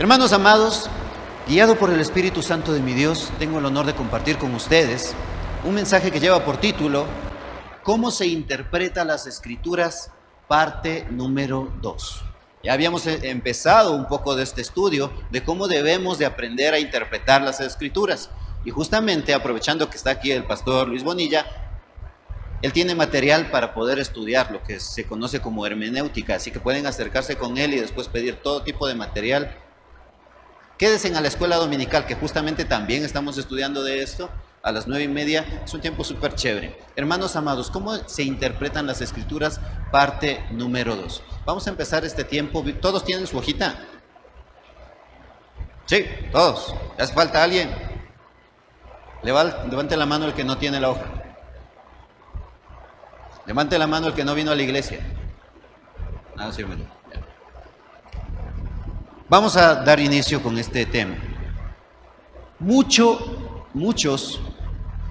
Hermanos amados, guiado por el Espíritu Santo de mi Dios, tengo el honor de compartir con ustedes un mensaje que lleva por título ¿Cómo se interpretan las Escrituras? Parte número 2. Ya habíamos empezado un poco de este estudio de cómo debemos de aprender a interpretar las Escrituras. Y justamente aprovechando que está aquí el pastor Luis Bonilla, él tiene material para poder estudiar lo que se conoce como hermenéutica, así que pueden acercarse con él y después pedir todo tipo de material. Quédense a la escuela dominical, que justamente también estamos estudiando de esto, a las 9:30, es un tiempo súper chévere. Hermanos amados, ¿cómo se interpretan las Escrituras? Parte número 2. Vamos a empezar este tiempo. ¿Todos tienen su hojita? Sí, todos. ¿Le hace falta alguien? Levante la mano el que no tiene la hoja. Levante la mano el que no vino a la iglesia. Nada, sí, vamos a dar inicio con este tema. Muchos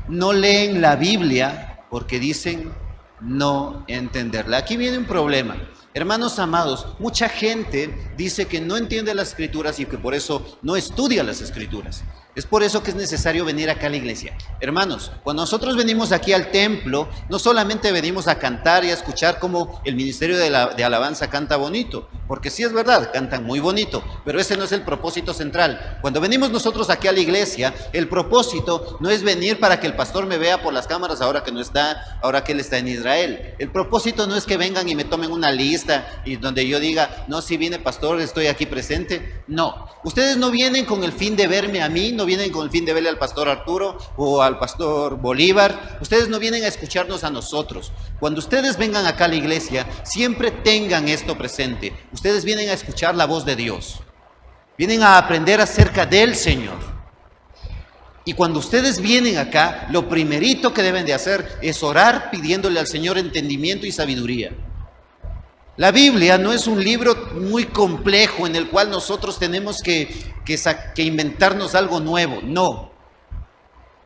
no leen la Biblia porque dicen no entenderla. Aquí viene un problema. Hermanos amados, mucha gente dice que no entiende las Escrituras y que por eso no estudia las Escrituras. Es por eso que es necesario venir acá a la iglesia. Hermanos, cuando nosotros venimos aquí al templo, no solamente venimos a cantar y a escuchar cómo el ministerio de alabanza canta bonito, porque sí es verdad, cantan muy bonito, pero ese no es el propósito central. Cuando venimos nosotros aquí a la iglesia, el propósito no es venir para que el pastor me vea por las cámaras ahora que no está, ahora que él está en Israel. El propósito no es que vengan y me tomen una lista y donde yo diga, no, si viene pastor, estoy aquí presente. No, ustedes no vienen con el fin de verme a mí, no vienen con el fin de verle al pastor Arturo o al pastor Bolívar. Ustedes no vienen a escucharnos a nosotros. Cuando ustedes vengan acá a la iglesia, siempre tengan esto presente. Ustedes vienen a escuchar la voz de Dios. Vienen a aprender acerca del Señor. Y cuando ustedes vienen acá, lo primerito que deben de hacer es orar pidiéndole al Señor entendimiento y sabiduría. La Biblia no es un libro muy complejo en el cual nosotros tenemos que inventarnos algo nuevo. No.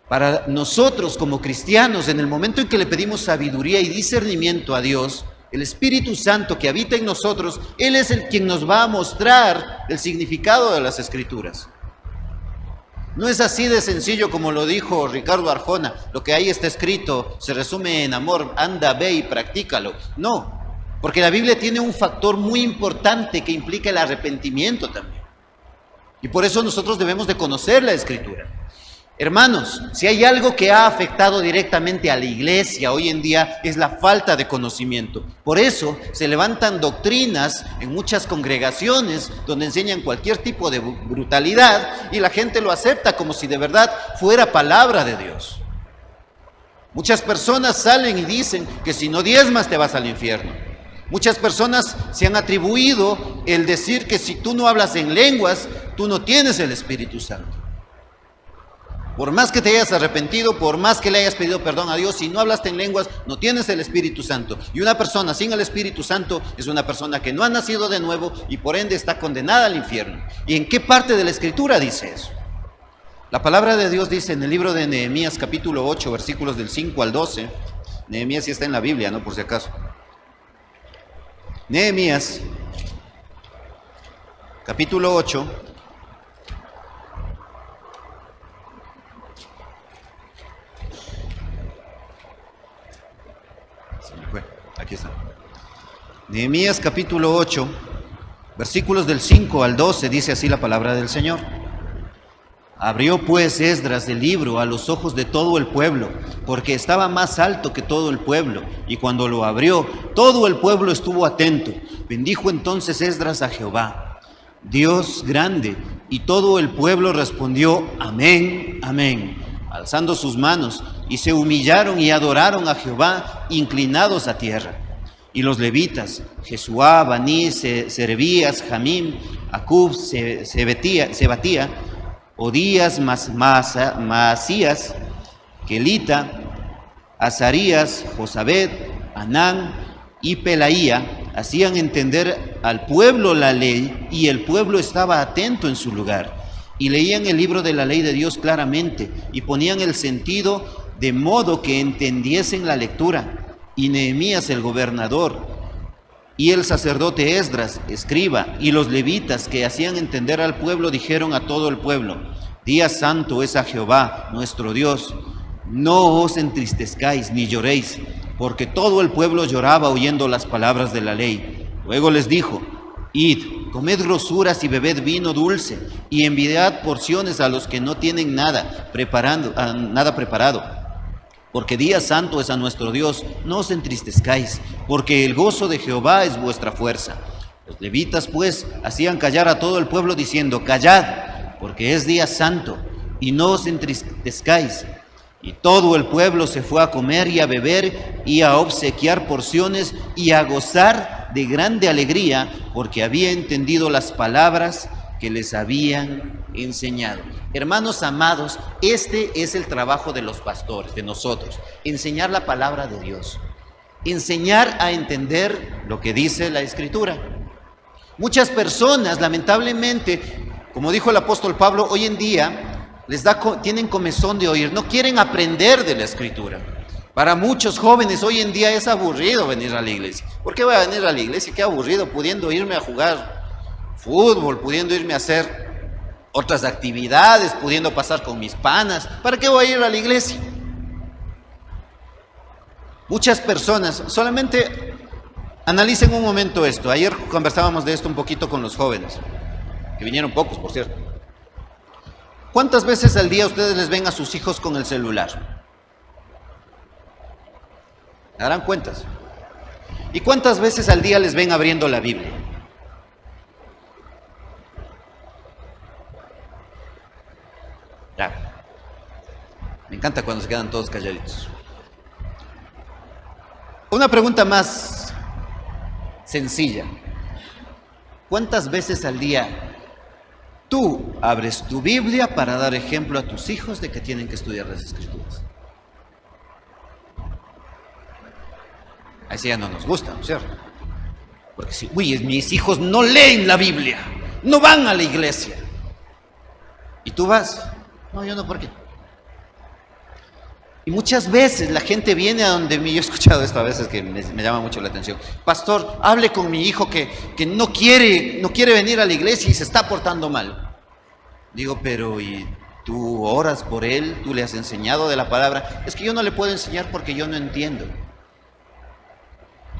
Para nosotros como cristianos, en el momento en que le pedimos sabiduría y discernimiento a Dios, el Espíritu Santo que habita en nosotros, Él es el quien nos va a mostrar el significado de las Escrituras. No es así de sencillo como lo dijo Ricardo Arjona. Lo que ahí está escrito se resume en amor, anda, ve y practícalo. No. Porque la Biblia tiene un factor muy importante que implica el arrepentimiento también. Y por eso nosotros debemos de conocer la Escritura. Hermanos, si hay algo que ha afectado directamente a la iglesia hoy en día es la falta de conocimiento. Por eso se levantan doctrinas en muchas congregaciones donde enseñan cualquier tipo de brutalidad y la gente lo acepta como si de verdad fuera palabra de Dios. Muchas personas salen y dicen que si no diezmas te vas al infierno. Muchas personas se han atribuido el decir que si tú no hablas en lenguas, tú no tienes el Espíritu Santo. Por más que te hayas arrepentido, por más que le hayas pedido perdón a Dios, si no hablaste en lenguas, no tienes el Espíritu Santo. Y una persona sin el Espíritu Santo es una persona que no ha nacido de nuevo y por ende está condenada al infierno. ¿Y en qué parte de la Escritura dice eso? La palabra de Dios dice en el libro de Nehemías capítulo 8, versículos del 5 al 12. Nehemías sí está en la Biblia, ¿no? Por si acaso. Nehemías, capítulo 8, se me fue, aquí está. Nehemías capítulo 8, versículos del 5 al 12, dice así la palabra del Señor. Abrió pues Esdras el libro a los ojos de todo el pueblo, porque estaba más alto que todo el pueblo, y cuando lo abrió, todo el pueblo estuvo atento. Bendijo entonces Esdras a Jehová, Dios grande, y todo el pueblo respondió, amén, amén, alzando sus manos, y se humillaron y adoraron a Jehová, inclinados a tierra. Y los levitas, Jesuá, Baní, Serebías, Jamim, Acub, Sebatía, Odías, Maasías, Kelita, Azarías, Josabed, Anán y Pelaía hacían entender al pueblo la ley y el pueblo estaba atento en su lugar y leían el libro de la ley de Dios claramente y ponían el sentido de modo que entendiesen la lectura. Y Nehemías el gobernador Y el sacerdote Esdras, escriba, y los levitas que hacían entender al pueblo, dijeron a todo el pueblo: Día santo es a Jehová, nuestro Dios. No os entristezcáis ni lloréis, porque todo el pueblo lloraba oyendo las palabras de la ley. Luego les dijo: Id, comed grosuras y bebed vino dulce, y enviad porciones a los que no tienen nada preparado. Porque día santo es a nuestro Dios, no os entristezcáis, porque el gozo de Jehová es vuestra fuerza. Los levitas, pues, hacían callar a todo el pueblo diciendo: Callad, porque es día santo, y no os entristezcáis. Y todo el pueblo se fue a comer y a beber y a obsequiar porciones y a gozar de grande alegría, porque había entendido las palabras que les habían enseñado. Hermanos amados, este es el trabajo de los pastores, de nosotros: enseñar la palabra de Dios, enseñar a entender lo que dice la Escritura. Muchas personas, lamentablemente, como dijo el apóstol Pablo, hoy en día tienen comezón de oír, no quieren aprender de la Escritura. Para muchos jóvenes hoy en día es aburrido venir a la iglesia. ¿Por qué voy a venir a la iglesia? Qué aburrido, pudiendo irme a jugar fútbol, pudiendo irme a hacer otras actividades, pudiendo pasar con mis panas. ¿Para qué voy a ir a la iglesia? Muchas personas, solamente analicen un momento esto. Ayer conversábamos de esto un poquito con los jóvenes, que vinieron pocos, por cierto. ¿Cuántas veces al día ustedes les ven a sus hijos con el celular? ¿Darán cuentas? ¿Y cuántas veces al día les ven abriendo la Biblia? Ya. Me encanta cuando se quedan todos calladitos. Una pregunta más sencilla. ¿Cuántas veces al día tú abres tu Biblia para dar ejemplo a tus hijos de que tienen que estudiar las Escrituras? Así ya no nos gusta, ¿no es cierto? Porque si, mis hijos no leen la Biblia, no van a la iglesia. ¿Y tú vas? No, yo no, ¿por qué? Y muchas veces la gente viene a donde mí, yo he escuchado esto a veces que me llama mucho la atención: Pastor, hable con mi hijo que no quiere venir a la iglesia y se está portando mal. Digo, pero ¿y tú oras por él? ¿Tú le has enseñado de la palabra? Es que yo no le puedo enseñar porque yo no entiendo.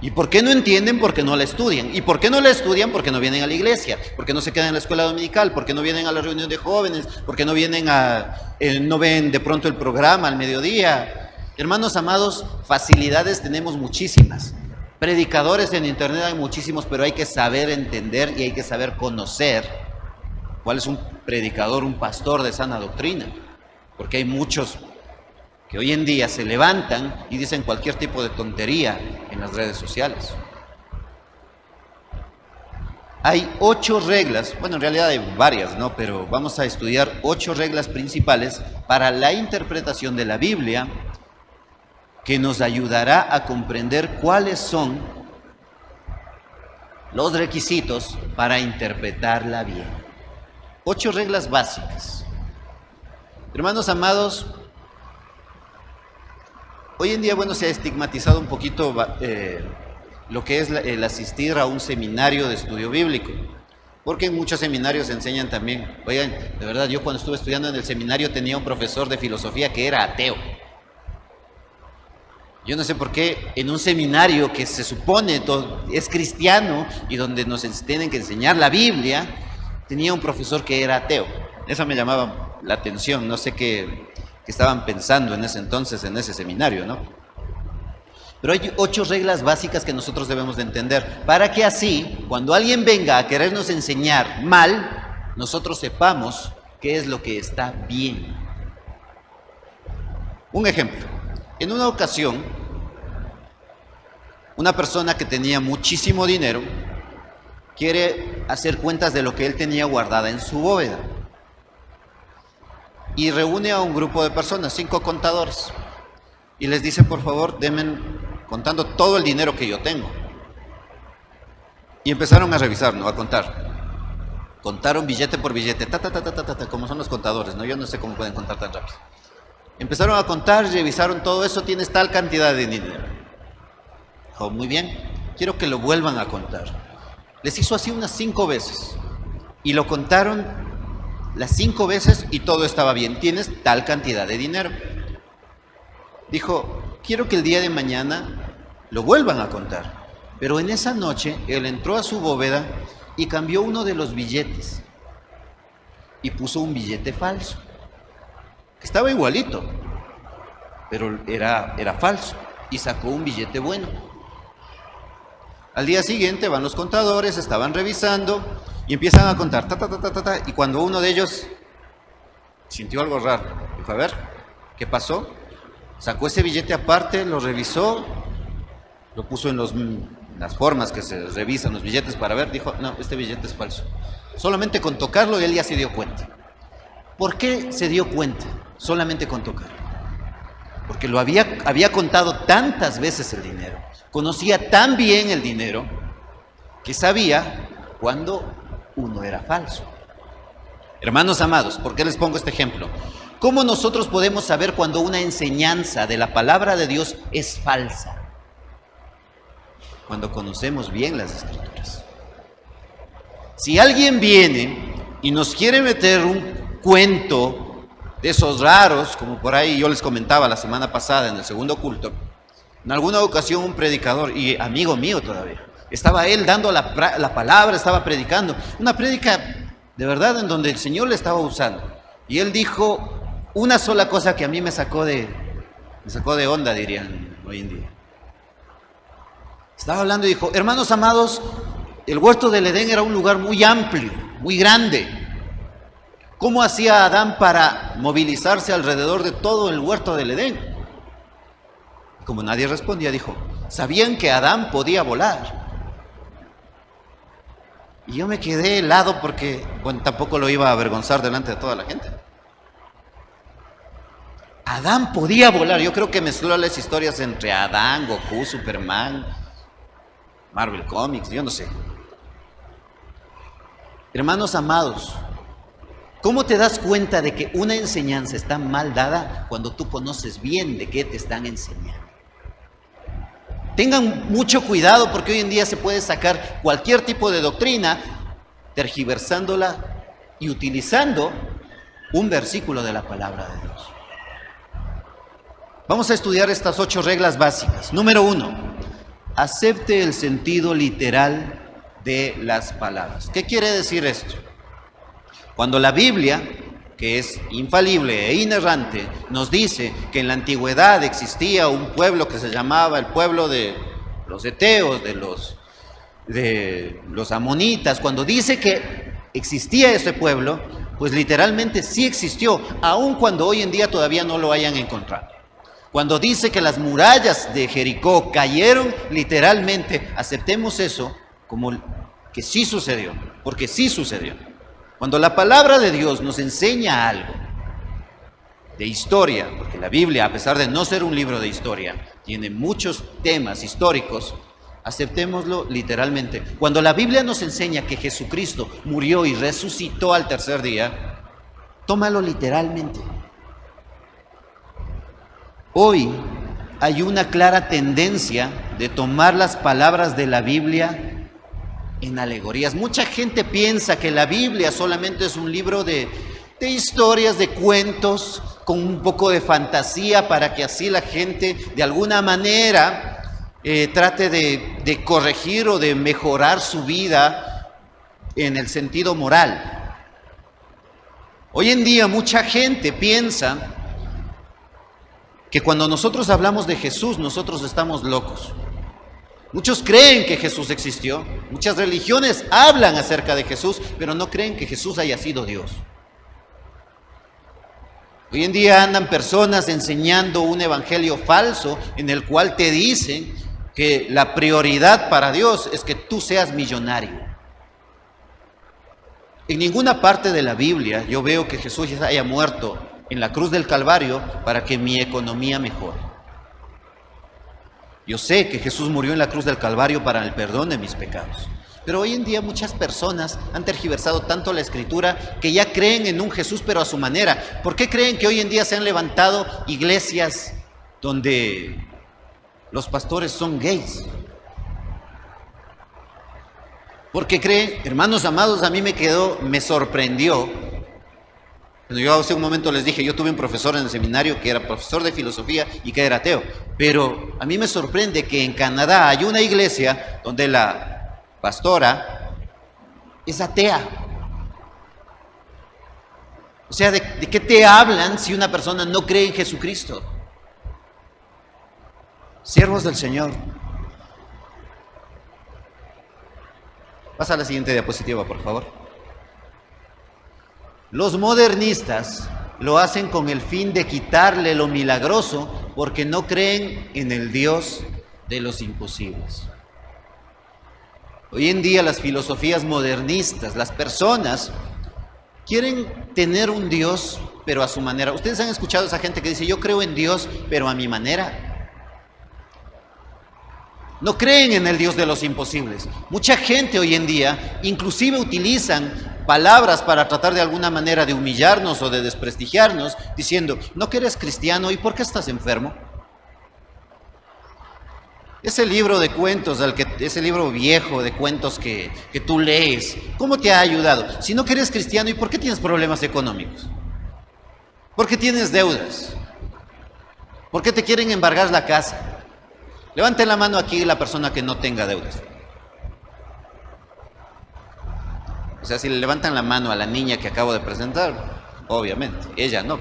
¿Y por qué no entienden? Porque no la estudian. ¿Y por qué no la estudian? Porque no vienen a la iglesia, porque no se quedan en la escuela dominical, porque no vienen a la reunión de jóvenes, porque no vienen no ven de pronto el programa al mediodía. Hermanos amados, facilidades tenemos muchísimas. Predicadores en internet hay muchísimos, pero hay que saber entender y hay que saber conocer cuál es un predicador, un pastor de sana doctrina, porque hay muchos que hoy en día se levantan y dicen cualquier tipo de tontería en las redes sociales. Hay 8 reglas, bueno, en realidad hay varias, ¿no? Pero vamos a estudiar 8 reglas principales para la interpretación de la Biblia, que nos ayudará a comprender cuáles son los requisitos para interpretarla bien. 8 reglas básicas. Hermanos amados, hoy en día, bueno, se ha estigmatizado un poquito lo que es el asistir a un seminario de estudio bíblico, porque en muchos seminarios enseñan también. Oigan, de verdad, yo cuando estuve estudiando en el seminario tenía un profesor de filosofía que era ateo. Yo no sé por qué en un seminario que se supone es cristiano y donde nos tienen que enseñar la Biblia, tenía un profesor que era ateo. Eso me llamaba la atención, no sé qué estaban pensando en ese entonces, en ese seminario, ¿no? Pero hay 8 reglas básicas que nosotros debemos de entender, para que así, cuando alguien venga a querernos enseñar mal, nosotros sepamos qué es lo que está bien. Un ejemplo: en una ocasión, una persona que tenía muchísimo dinero quiere hacer cuentas de lo que él tenía guardada en su bóveda. Y reúne a un grupo de personas, 5 contadores, y les dice: por favor, denme contando todo el dinero que yo tengo. Y empezaron a revisar, ¿no? A contar. Contaron billete por billete, como son los contadores, ¿no? Yo no sé cómo pueden contar tan rápido. Empezaron a contar, revisaron todo eso: tienes tal cantidad de dinero. Dijo: muy bien, quiero que lo vuelvan a contar. Les hizo así unas 5 veces. Y lo contaron las 5 veces y todo estaba bien. Tienes tal cantidad de dinero. Dijo, quiero que el día de mañana lo vuelvan a contar. Pero en esa noche, él entró a su bóveda y cambió uno de los billetes. Y puso un billete falso. Estaba igualito, pero era falso. Y sacó un billete bueno. Al día siguiente van los contadores, estaban revisando y empiezan a contar, y cuando uno de ellos sintió algo raro, dijo, a ver, ¿qué pasó? Sacó ese billete aparte, lo revisó, lo puso en las formas que se revisan los billetes para ver, dijo, no, este billete es falso. Solamente con tocarlo él ya se dio cuenta. ¿Por qué se dio cuenta? Solamente con tocarlo. Porque lo había contado tantas veces el dinero, conocía tan bien el dinero, que sabía cuando uno era falso. Hermanos amados, ¿por qué les pongo este ejemplo? ¿Cómo nosotros podemos saber cuando una enseñanza de la palabra de Dios es falsa? Cuando conocemos bien las Escrituras. Si alguien viene y nos quiere meter un cuento de esos raros, como por ahí yo les comentaba la semana pasada en el segundo culto, en alguna ocasión un predicador, y amigo mío todavía, estaba él dando la palabra, estaba predicando, una prédica de verdad en donde el Señor le estaba usando, y él dijo una sola cosa que a mí me sacó de onda, dirían hoy en día. Estaba hablando y dijo, hermanos amados, el huerto del Edén era un lugar muy amplio, muy grande. ¿Cómo hacía Adán para movilizarse alrededor de todo el huerto del Edén? Como nadie respondía, dijo, ¿sabían que Adán podía volar? Y yo me quedé helado porque, bueno, tampoco lo iba a avergonzar delante de toda la gente. Adán podía volar. Yo creo que mezcló las historias entre Adán, Goku, Superman, Marvel Comics, yo no sé. Hermanos amados, ¿cómo te das cuenta de que una enseñanza está mal dada cuando tú conoces bien de qué te están enseñando? Tengan mucho cuidado porque hoy en día se puede sacar cualquier tipo de doctrina, tergiversándola y utilizando un versículo de la palabra de Dios. Vamos a estudiar estas 8 reglas básicas. Número 1, acepte el sentido literal de las palabras. ¿Qué quiere decir esto? Cuando la Biblia, que es infalible e inerrante, nos dice que en la antigüedad existía un pueblo que se llamaba el pueblo de los heteos, de los amonitas, cuando dice que existía ese pueblo, pues literalmente sí existió, aun cuando hoy en día todavía no lo hayan encontrado. Cuando dice que las murallas de Jericó cayeron, literalmente aceptemos eso como que sí sucedió, porque sí sucedió. Cuando la palabra de Dios nos enseña algo de historia, porque la Biblia, a pesar de no ser un libro de historia, tiene muchos temas históricos, aceptémoslo literalmente. Cuando la Biblia nos enseña que Jesucristo murió y resucitó al tercer día, tómalo literalmente. Hoy hay una clara tendencia de tomar las palabras de la Biblia en alegorías. Mucha gente piensa que la Biblia solamente es un libro de historias, de cuentos, con un poco de fantasía para que así la gente de alguna manera trate de corregir o de mejorar su vida en el sentido moral. Hoy en día mucha gente piensa que cuando nosotros hablamos de Jesús, nosotros estamos locos. Muchos creen que Jesús existió, muchas religiones hablan acerca de Jesús, pero no creen que Jesús haya sido Dios. Hoy en día andan personas enseñando un evangelio falso en el cual te dicen que la prioridad para Dios es que tú seas millonario. En ninguna parte de la Biblia yo veo que Jesús haya muerto en la cruz del Calvario para que mi economía mejore. Yo sé que Jesús murió en la cruz del Calvario para el perdón de mis pecados. Pero hoy en día muchas personas han tergiversado tanto la Escritura que ya creen en un Jesús pero a su manera. ¿Por qué creen que hoy en día se han levantado iglesias donde los pastores son gays? Porque creen, hermanos amados, a mí me sorprendió. Cuando yo hace un momento les dije, yo tuve un profesor en el seminario que era profesor de filosofía y que era ateo. Pero a mí me sorprende que en Canadá hay una iglesia donde la pastora es atea. O sea, ¿de qué te hablan si una persona no cree en Jesucristo? Siervos del Señor. Pasa a la siguiente diapositiva, por favor. Los modernistas lo hacen con el fin de quitarle lo milagroso porque no creen en el Dios de los imposibles. Hoy en día las filosofías modernistas, las personas quieren tener un Dios, pero a su manera. Ustedes han escuchado a esa gente que dice, yo creo en Dios, pero a mi manera. No creen en el Dios de los imposibles. Mucha gente hoy en día inclusive utilizan palabras para tratar de alguna manera de humillarnos o de desprestigiarnos, diciendo, ¿no que eres cristiano? ¿Y por qué estás enfermo? Ese libro de cuentos, ese libro viejo de cuentos que tú lees, ¿cómo te ha ayudado? Si no que eres cristiano, ¿y por qué tienes problemas económicos? ¿Por qué tienes deudas? ¿Por qué te quieren embargar la casa? Levanten la mano aquí la persona que no tenga deudas. O sea, si le levantan la mano a la niña que acabo de presentar, obviamente, ella no.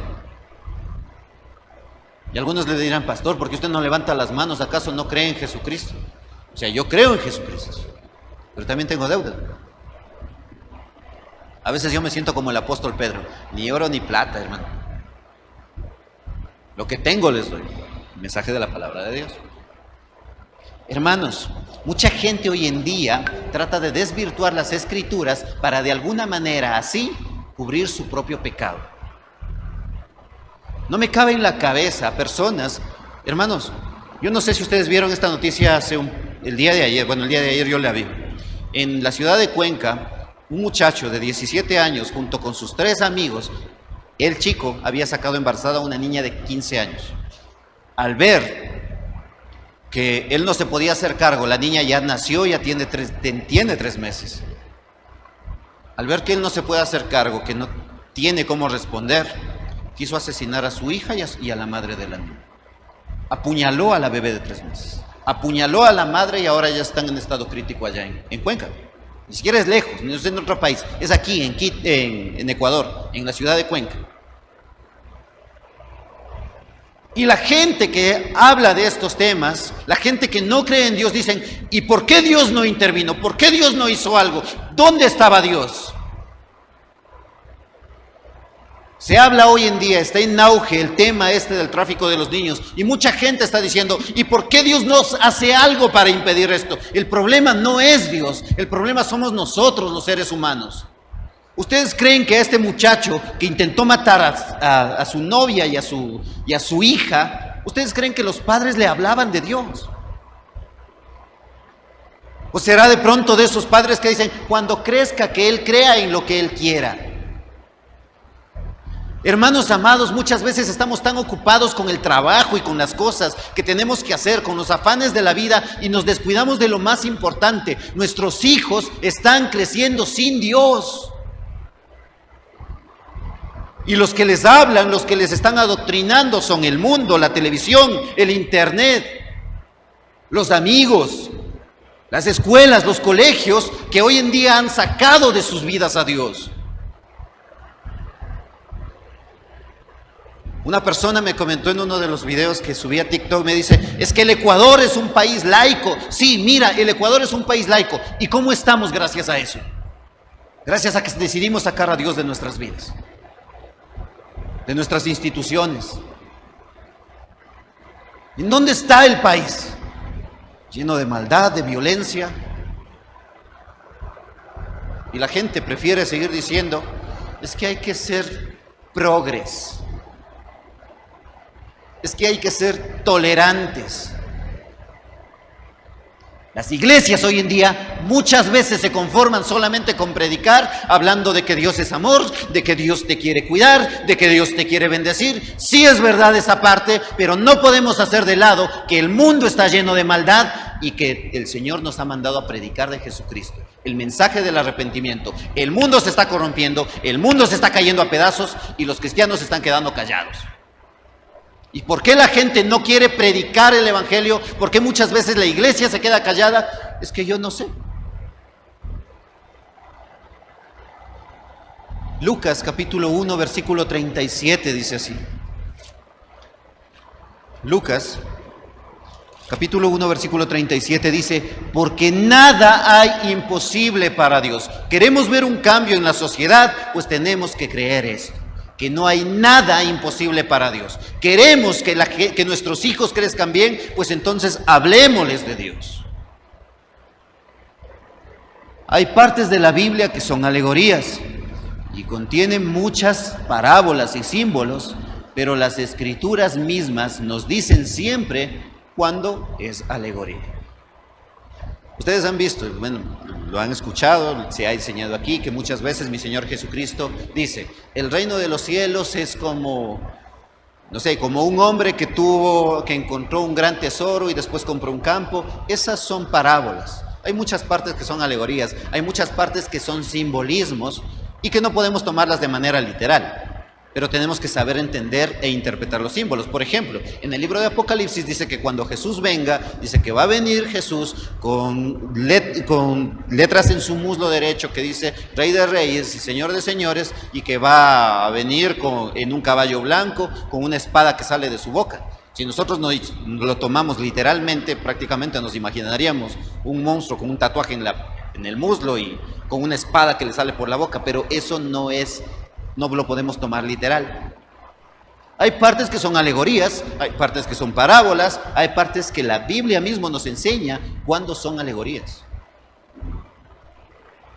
Y algunos le dirán, pastor, ¿por qué usted no levanta las manos? ¿Acaso no cree en Jesucristo? O sea, yo creo en Jesucristo, pero también tengo deuda. A veces yo me siento como el apóstol Pedro, ni oro ni plata, hermano. Lo que tengo les doy. El mensaje de la palabra de Dios. Hermanos, mucha gente hoy en día trata de desvirtuar las escrituras para de alguna manera así cubrir su propio pecado. No me cabe en la cabeza personas, hermanos, yo no sé si ustedes vieron esta noticia el día de ayer yo la vi. En la ciudad de Cuenca, un muchacho de 17 años junto con sus 3 amigos, el chico había sacado embarazada a una niña de 15 años. Al ver que él no se podía hacer cargo, la niña ya nació, ya tiene 3 meses. Al ver que él no se puede hacer cargo, que no tiene cómo responder, quiso asesinar a su hija y a la madre de la niña. Apuñaló a la bebé de 3 meses. Apuñaló a la madre y ahora ya están en estado crítico allá en Cuenca. Ni siquiera es lejos, no es en otro país, es aquí en Ecuador, en la ciudad de Cuenca. Y la gente que habla de estos temas, la gente que no cree en Dios, dicen, ¿y por qué Dios no intervino? ¿Por qué Dios no hizo algo? ¿Dónde estaba Dios? Se habla hoy en día, está en auge el tema del tráfico de los niños, y mucha gente está diciendo, ¿y por qué Dios no hace algo para impedir esto? El problema no es Dios, el problema somos nosotros los seres humanos. ¿Ustedes creen que a este muchacho que intentó matar a su novia y a su hija, ustedes creen que los padres le hablaban de Dios? ¿O será de pronto de esos padres que dicen, cuando crezca que él crea en lo que él quiera? Hermanos amados, muchas veces estamos tan ocupados con el trabajo y con las cosas que tenemos que hacer, con los afanes de la vida, y nos descuidamos de lo más importante. Nuestros hijos están creciendo sin Dios. Y los que les hablan, los que les están adoctrinando son el mundo, la televisión, el internet, los amigos, las escuelas, los colegios que hoy en día han sacado de sus vidas a Dios. Una persona me comentó en uno de los videos que subí a TikTok, me dice, es que el Ecuador es un país laico. Sí, mira, el Ecuador es un país laico. ¿Y cómo estamos gracias a eso? Gracias a que decidimos sacar a Dios de nuestras vidas, de nuestras instituciones. ¿En dónde está el país? Lleno de maldad, de violencia. Y la gente prefiere seguir diciendo, es que hay que ser progres. Es que hay que ser tolerantes. Las iglesias hoy en día muchas veces se conforman solamente con predicar, hablando de que Dios es amor, de que Dios te quiere cuidar, de que Dios te quiere bendecir. Sí es verdad esa parte, pero no podemos hacer de lado que el mundo está lleno de maldad y que el Señor nos ha mandado a predicar de Jesucristo, el mensaje del arrepentimiento. El mundo se está corrompiendo, el mundo se está cayendo a pedazos y los cristianos se están quedando callados. ¿Y por qué la gente no quiere predicar el evangelio? ¿Por qué muchas veces la iglesia se queda callada? Es que yo no sé. Lucas capítulo 1 versículo 37 dice así. Lucas capítulo 1 versículo 37 dice: porque nada hay imposible para Dios. Queremos ver un cambio en la sociedad, pues tenemos que creer esto, que no hay nada imposible para Dios. Queremos que nuestros hijos crezcan bien, pues entonces hablémosles de Dios. Hay partes de la Biblia que son alegorías y contienen muchas parábolas y símbolos, pero las escrituras mismas nos dicen siempre cuando es alegoría. Ustedes han visto, bueno, lo han escuchado, se ha enseñado aquí, que muchas veces mi Señor Jesucristo dice: el reino de los cielos es como, no sé, como un hombre que encontró un gran tesoro y después compró un campo. Esas son parábolas. Hay muchas partes que son alegorías, hay muchas partes que son simbolismos y que no podemos tomarlas de manera literal, pero tenemos que saber entender e interpretar los símbolos. Por ejemplo, en el libro de Apocalipsis dice que cuando Jesús venga, dice que va a venir Jesús con letras en su muslo derecho que dice Rey de Reyes y Señor de Señores, y que va a venir en un caballo blanco con una espada que sale de su boca. Si nosotros lo tomamos literalmente, prácticamente nos imaginaríamos un monstruo con un tatuaje en el muslo y con una espada que le sale por la boca, pero eso no lo podemos tomar literal. Hay partes que son alegorías, hay partes que son parábolas, hay partes que la Biblia mismo nos enseña cuando son alegorías.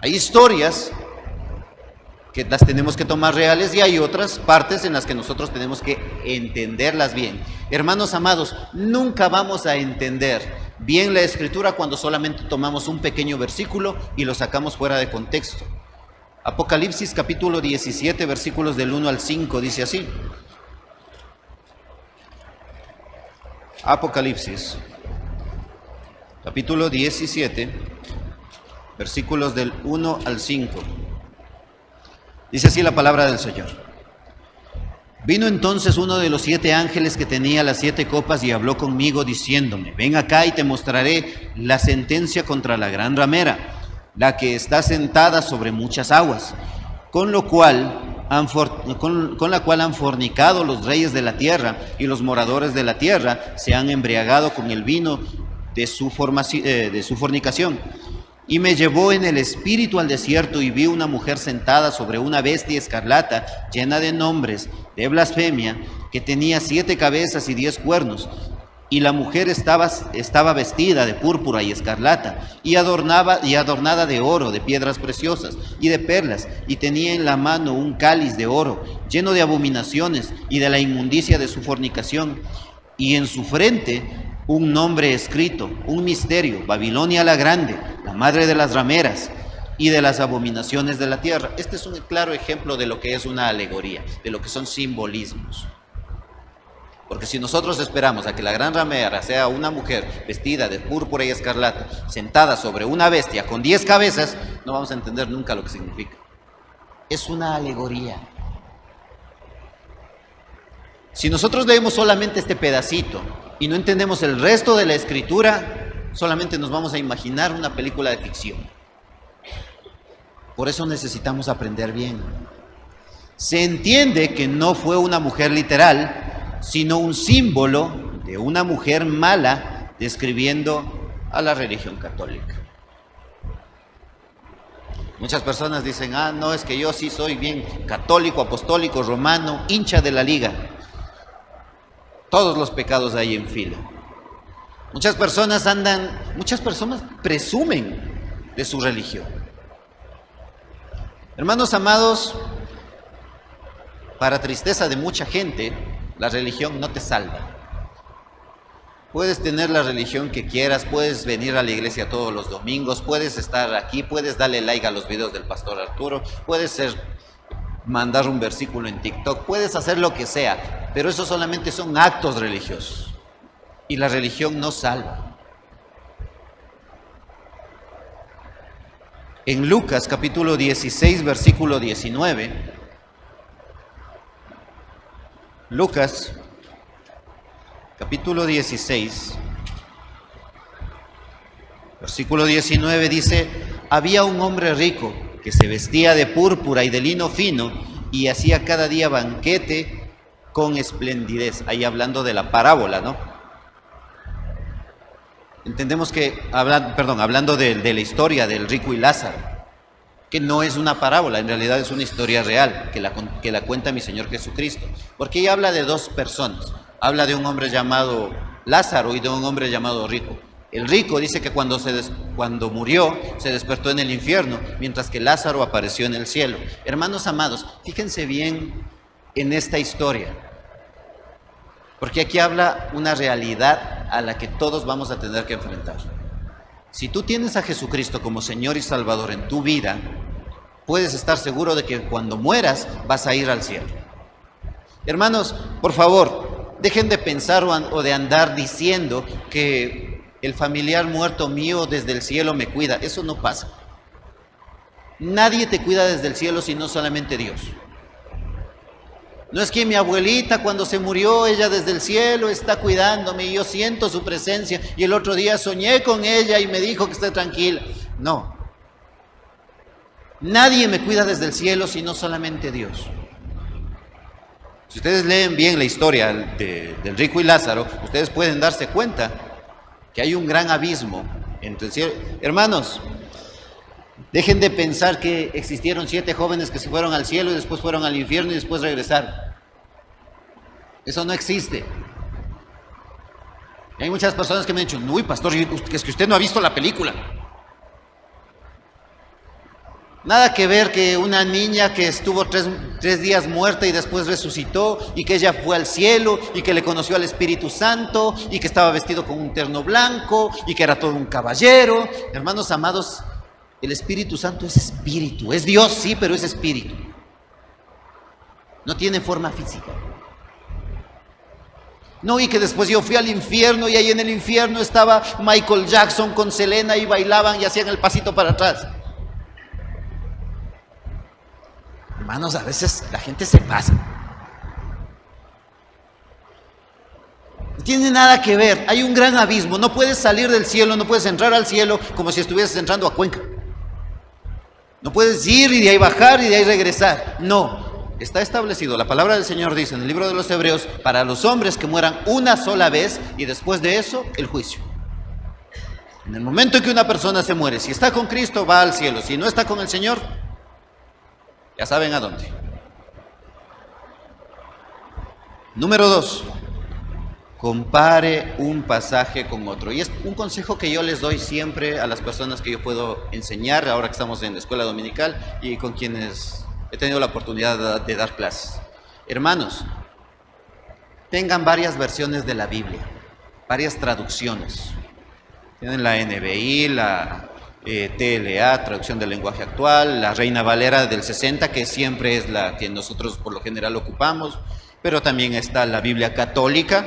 Hay historias que las tenemos que tomar reales y hay otras partes en las que nosotros tenemos que entenderlas bien. Hermanos amados, nunca vamos a entender bien la Escritura cuando solamente tomamos un pequeño versículo y lo sacamos fuera de contexto. Apocalipsis capítulo 17 versículos del 1 al 5 dice así. Apocalipsis capítulo 17 versículos del 1 al 5. Dice así la palabra del Señor. Vino entonces uno de los 7 ángeles que tenía las 7 copas y habló conmigo diciéndome: ven acá y te mostraré la sentencia contra la gran ramera, la que está sentada sobre muchas aguas, con la cual han fornicado los reyes de la tierra, y los moradores de la tierra se han embriagado con el vino de su fornicación. Y me llevó en el espíritu al desierto, y vi una mujer sentada sobre una bestia escarlata, llena de nombres de blasfemia, que tenía 7 cabezas y 10 cuernos. Y la mujer estaba vestida de púrpura y escarlata, y adornada de oro, de piedras preciosas y de perlas, y tenía en la mano un cáliz de oro, lleno de abominaciones y de la inmundicia de su fornicación, y en su frente un nombre escrito, un misterio: Babilonia la Grande, la madre de las rameras y de las abominaciones de la tierra. Este es un claro ejemplo de lo que es una alegoría, de lo que son simbolismos. Porque si nosotros esperamos a que la gran ramera sea una mujer vestida de púrpura y escarlata, sentada sobre una bestia con 10 cabezas, no vamos a entender nunca lo que significa. Es una alegoría. Si nosotros leemos solamente este pedacito y no entendemos el resto de la Escritura, solamente nos vamos a imaginar una película de ficción. Por eso necesitamos aprender bien. Se entiende que no fue una mujer literal, sino un símbolo de una mujer mala describiendo a la religión católica. Muchas personas dicen: no, es que yo sí soy bien católico, apostólico, romano, hincha de la liga. Todos los pecados ahí en fila. Muchas personas presumen de su religión. Hermanos amados, para tristeza de mucha gente, la religión no te salva. Puedes tener la religión que quieras, puedes venir a la iglesia todos los domingos, puedes estar aquí, puedes darle like a los videos del pastor Arturo, puedes mandar un versículo en TikTok, puedes hacer lo que sea, pero eso solamente son actos religiosos. Y la religión no salva. En Lucas capítulo 16, versículo 19. Lucas capítulo 16, versículo 19 dice: había un hombre rico que se vestía de púrpura y de lino fino y hacía cada día banquete con esplendidez. Ahí hablando de la parábola, ¿no? Entendemos que, hablando de la historia del rico y Lázaro, que no es una parábola, en realidad es una historia real, que la cuenta mi Señor Jesucristo, porque ella habla de dos personas, habla de un hombre llamado Lázaro y de un hombre llamado rico. El rico dice que cuando murió se despertó en el infierno, mientras que Lázaro apareció en el cielo. Hermanos amados, fíjense bien en esta historia, porque aquí habla una realidad a la que todos vamos a tener que enfrentar. Si tú tienes a Jesucristo como Señor y Salvador en tu vida, puedes estar seguro de que cuando mueras vas a ir al cielo. Hermanos, por favor, dejen de pensar o de andar diciendo que el familiar muerto mío desde el cielo me cuida. Eso no pasa. Nadie te cuida desde el cielo sino solamente Dios. No es que mi abuelita cuando se murió, ella desde el cielo está cuidándome y yo siento su presencia y el otro día soñé con ella y me dijo que esté tranquila. No. Nadie me cuida desde el cielo sino solamente Dios. Si ustedes leen bien la historia del rico y Lázaro, ustedes pueden darse cuenta que hay un gran abismo entre el cielo. Hermanos, dejen de pensar que existieron 7 jóvenes que se fueron al cielo y después fueron al infierno y después regresaron. Eso no existe. Y hay muchas personas que me han dicho: uy, pastor, es que usted no ha visto la película. Nada que ver que una niña que estuvo tres días muerta y después resucitó, y que ella fue al cielo, y que le conoció al Espíritu Santo, y que estaba vestido con un terno blanco, y que era todo un caballero. Hermanos amados, el Espíritu Santo es espíritu, es Dios, sí, pero es espíritu. No tiene forma física. No, y que después yo fui al infierno y ahí en el infierno estaba Michael Jackson con Selena y bailaban y hacían el pasito para atrás. Hermanos, a veces la gente se pasa. No tiene nada que ver, hay un gran abismo. No puedes salir del cielo, no puedes entrar al cielo como si estuvieras entrando a Cuenca. No puedes ir y de ahí bajar y de ahí regresar. No, está establecido. La palabra del Señor dice en el libro de los Hebreos: para los hombres que mueran una sola vez y después de eso el juicio. En el momento en que una persona se muere, si está con Cristo va al cielo, si no está con el Señor, ya saben a dónde. Número 2, compare un pasaje con otro. Y es un consejo que yo les doy siempre a las personas que yo puedo enseñar, ahora que estamos en la escuela dominical y con quienes he tenido la oportunidad de dar clases. Hermanos, tengan varias versiones de la Biblia, varias traducciones. Tienen la NBI, la TLA, traducción del lenguaje actual, la Reina Valera del 60, que siempre es la que nosotros por lo general ocupamos, pero también está la Biblia católica.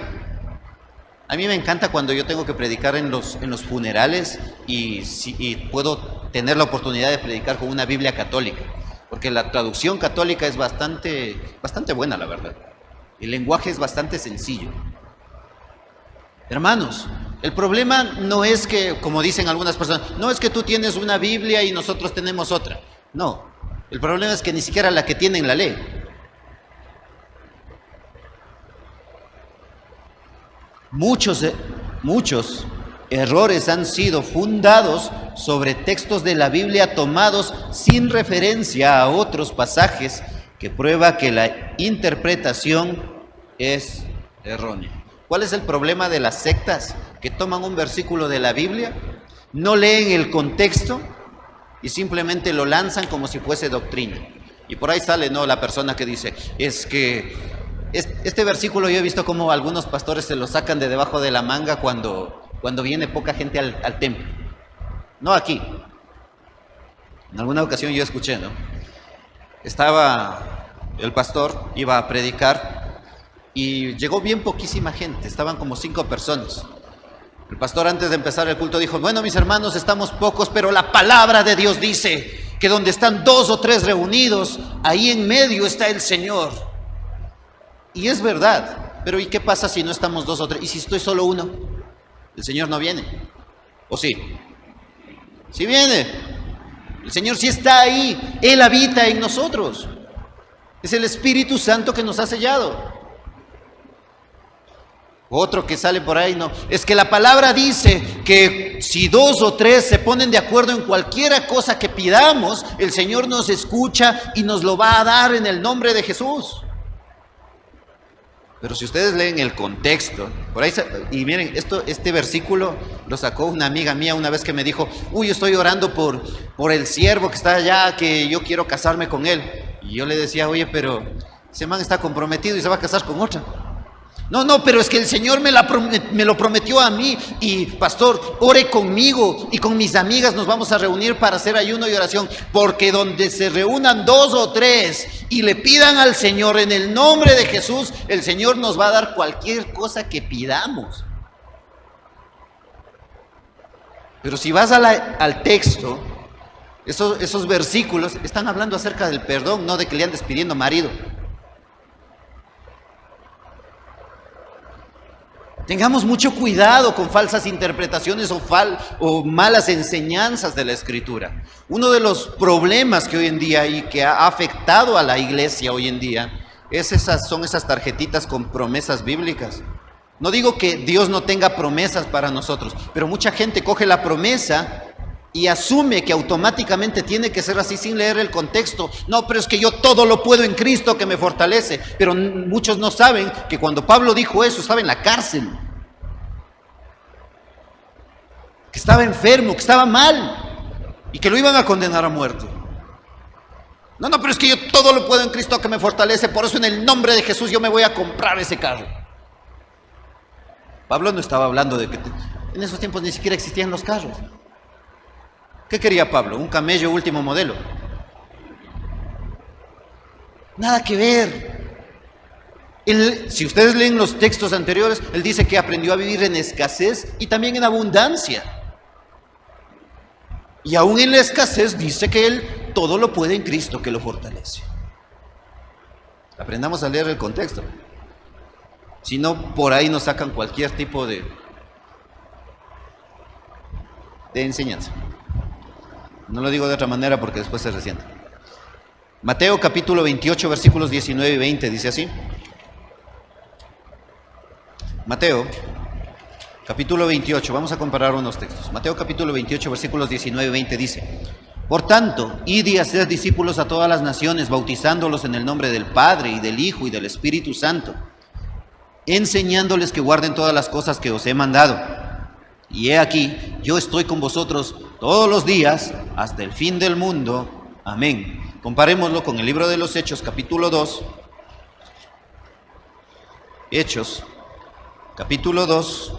A mí me encanta cuando yo tengo que predicar en los funerales y puedo tener la oportunidad de predicar con una Biblia católica, porque la traducción católica es bastante buena, la verdad. El lenguaje es bastante sencillo. Hermanos, el problema no es que, como dicen algunas personas, no es que tú tienes una Biblia y nosotros tenemos otra. No, el problema es que ni siquiera la que tienen la lee. Muchos errores han sido fundados sobre textos de la Biblia tomados sin referencia a otros pasajes, que prueba que la interpretación es errónea. ¿Cuál es el problema de las sectas? Que toman un versículo de la Biblia, no leen el contexto y simplemente lo lanzan como si fuese doctrina. Y por ahí sale, ¿no?, la persona que dice: es que este versículo yo he visto como algunos pastores se lo sacan de debajo de la manga cuando viene poca gente al templo. No aquí. En alguna ocasión yo escuché, ¿no? Estaba el pastor, iba a predicar y llegó bien poquísima gente, estaban como 5 personas. El pastor antes de empezar el culto dijo, bueno, mis hermanos, estamos pocos, pero la palabra de Dios dice que donde están 2 o 3 reunidos, ahí en medio está el Señor. Y es verdad, pero ¿y qué pasa si no estamos 2 o 3? ¿Y si estoy solo uno? El Señor no viene. ¿O sí? Sí viene. El Señor sí está ahí. Él habita en nosotros. Es el Espíritu Santo que nos ha sellado. Otro que sale por ahí, no. Es que la palabra dice que si 2 o 3 se ponen de acuerdo en cualquiera cosa que pidamos, el Señor nos escucha y nos lo va a dar en el nombre de Jesús. Pero si ustedes leen el contexto, por ahí, y miren, este versículo lo sacó una amiga mía una vez que me dijo, uy, estoy orando por el siervo que está allá, que yo quiero casarme con él. Y yo le decía, oye, pero ese man está comprometido y se va a casar con otra. No, pero es que el Señor me lo prometió a mí. Y pastor, ore conmigo y con mis amigas nos vamos a reunir para hacer ayuno y oración. Porque donde se reúnan 2 o 3 y le pidan al Señor en el nombre de Jesús, el Señor nos va a dar cualquier cosa que pidamos. Pero si vas al texto, esos versículos están hablando acerca del perdón, no de que le andes pidiendo marido. Tengamos mucho cuidado con falsas interpretaciones o malas enseñanzas de la Escritura. Uno de los problemas que hoy en día hay, que ha afectado a la iglesia hoy en día, son esas tarjetitas con promesas bíblicas. No digo que Dios no tenga promesas para nosotros, pero mucha gente coge la promesa y asume que automáticamente tiene que ser así sin leer el contexto. No, pero es que yo todo lo puedo en Cristo que me fortalece. Pero muchos no saben que cuando Pablo dijo eso estaba en la cárcel, que estaba enfermo, que estaba mal y que lo iban a condenar a muerte. No, pero es que yo todo lo puedo en Cristo que me fortalece, por eso en el nombre de Jesús yo me voy a comprar ese carro. Pablo no estaba hablando de que en esos tiempos ni siquiera existían los carros. ¿Qué quería Pablo? ¿Un camello último modelo? Nada que ver. Si ustedes leen los textos anteriores, él dice que aprendió a vivir en escasez y también en abundancia. Y aún en la escasez dice que él todo lo puede en Cristo que lo fortalece. Aprendamos a leer el contexto. Si no, por ahí nos sacan cualquier tipo de enseñanza. No lo digo de otra manera porque después se resiente. Mateo capítulo 28, versículos 19 y 20, dice así. Mateo capítulo 28, vamos a comparar unos textos. Mateo capítulo 28, versículos 19 y 20 dice: Por tanto, id y haced discípulos a todas las naciones, bautizándolos en el nombre del Padre y del Hijo y del Espíritu Santo, enseñándoles que guarden todas las cosas que os he mandado. Y he aquí, yo estoy con vosotros todos los días hasta el fin del mundo. Amén. Comparémoslo con el libro de los Hechos, capítulo 2. Hechos, capítulo 2,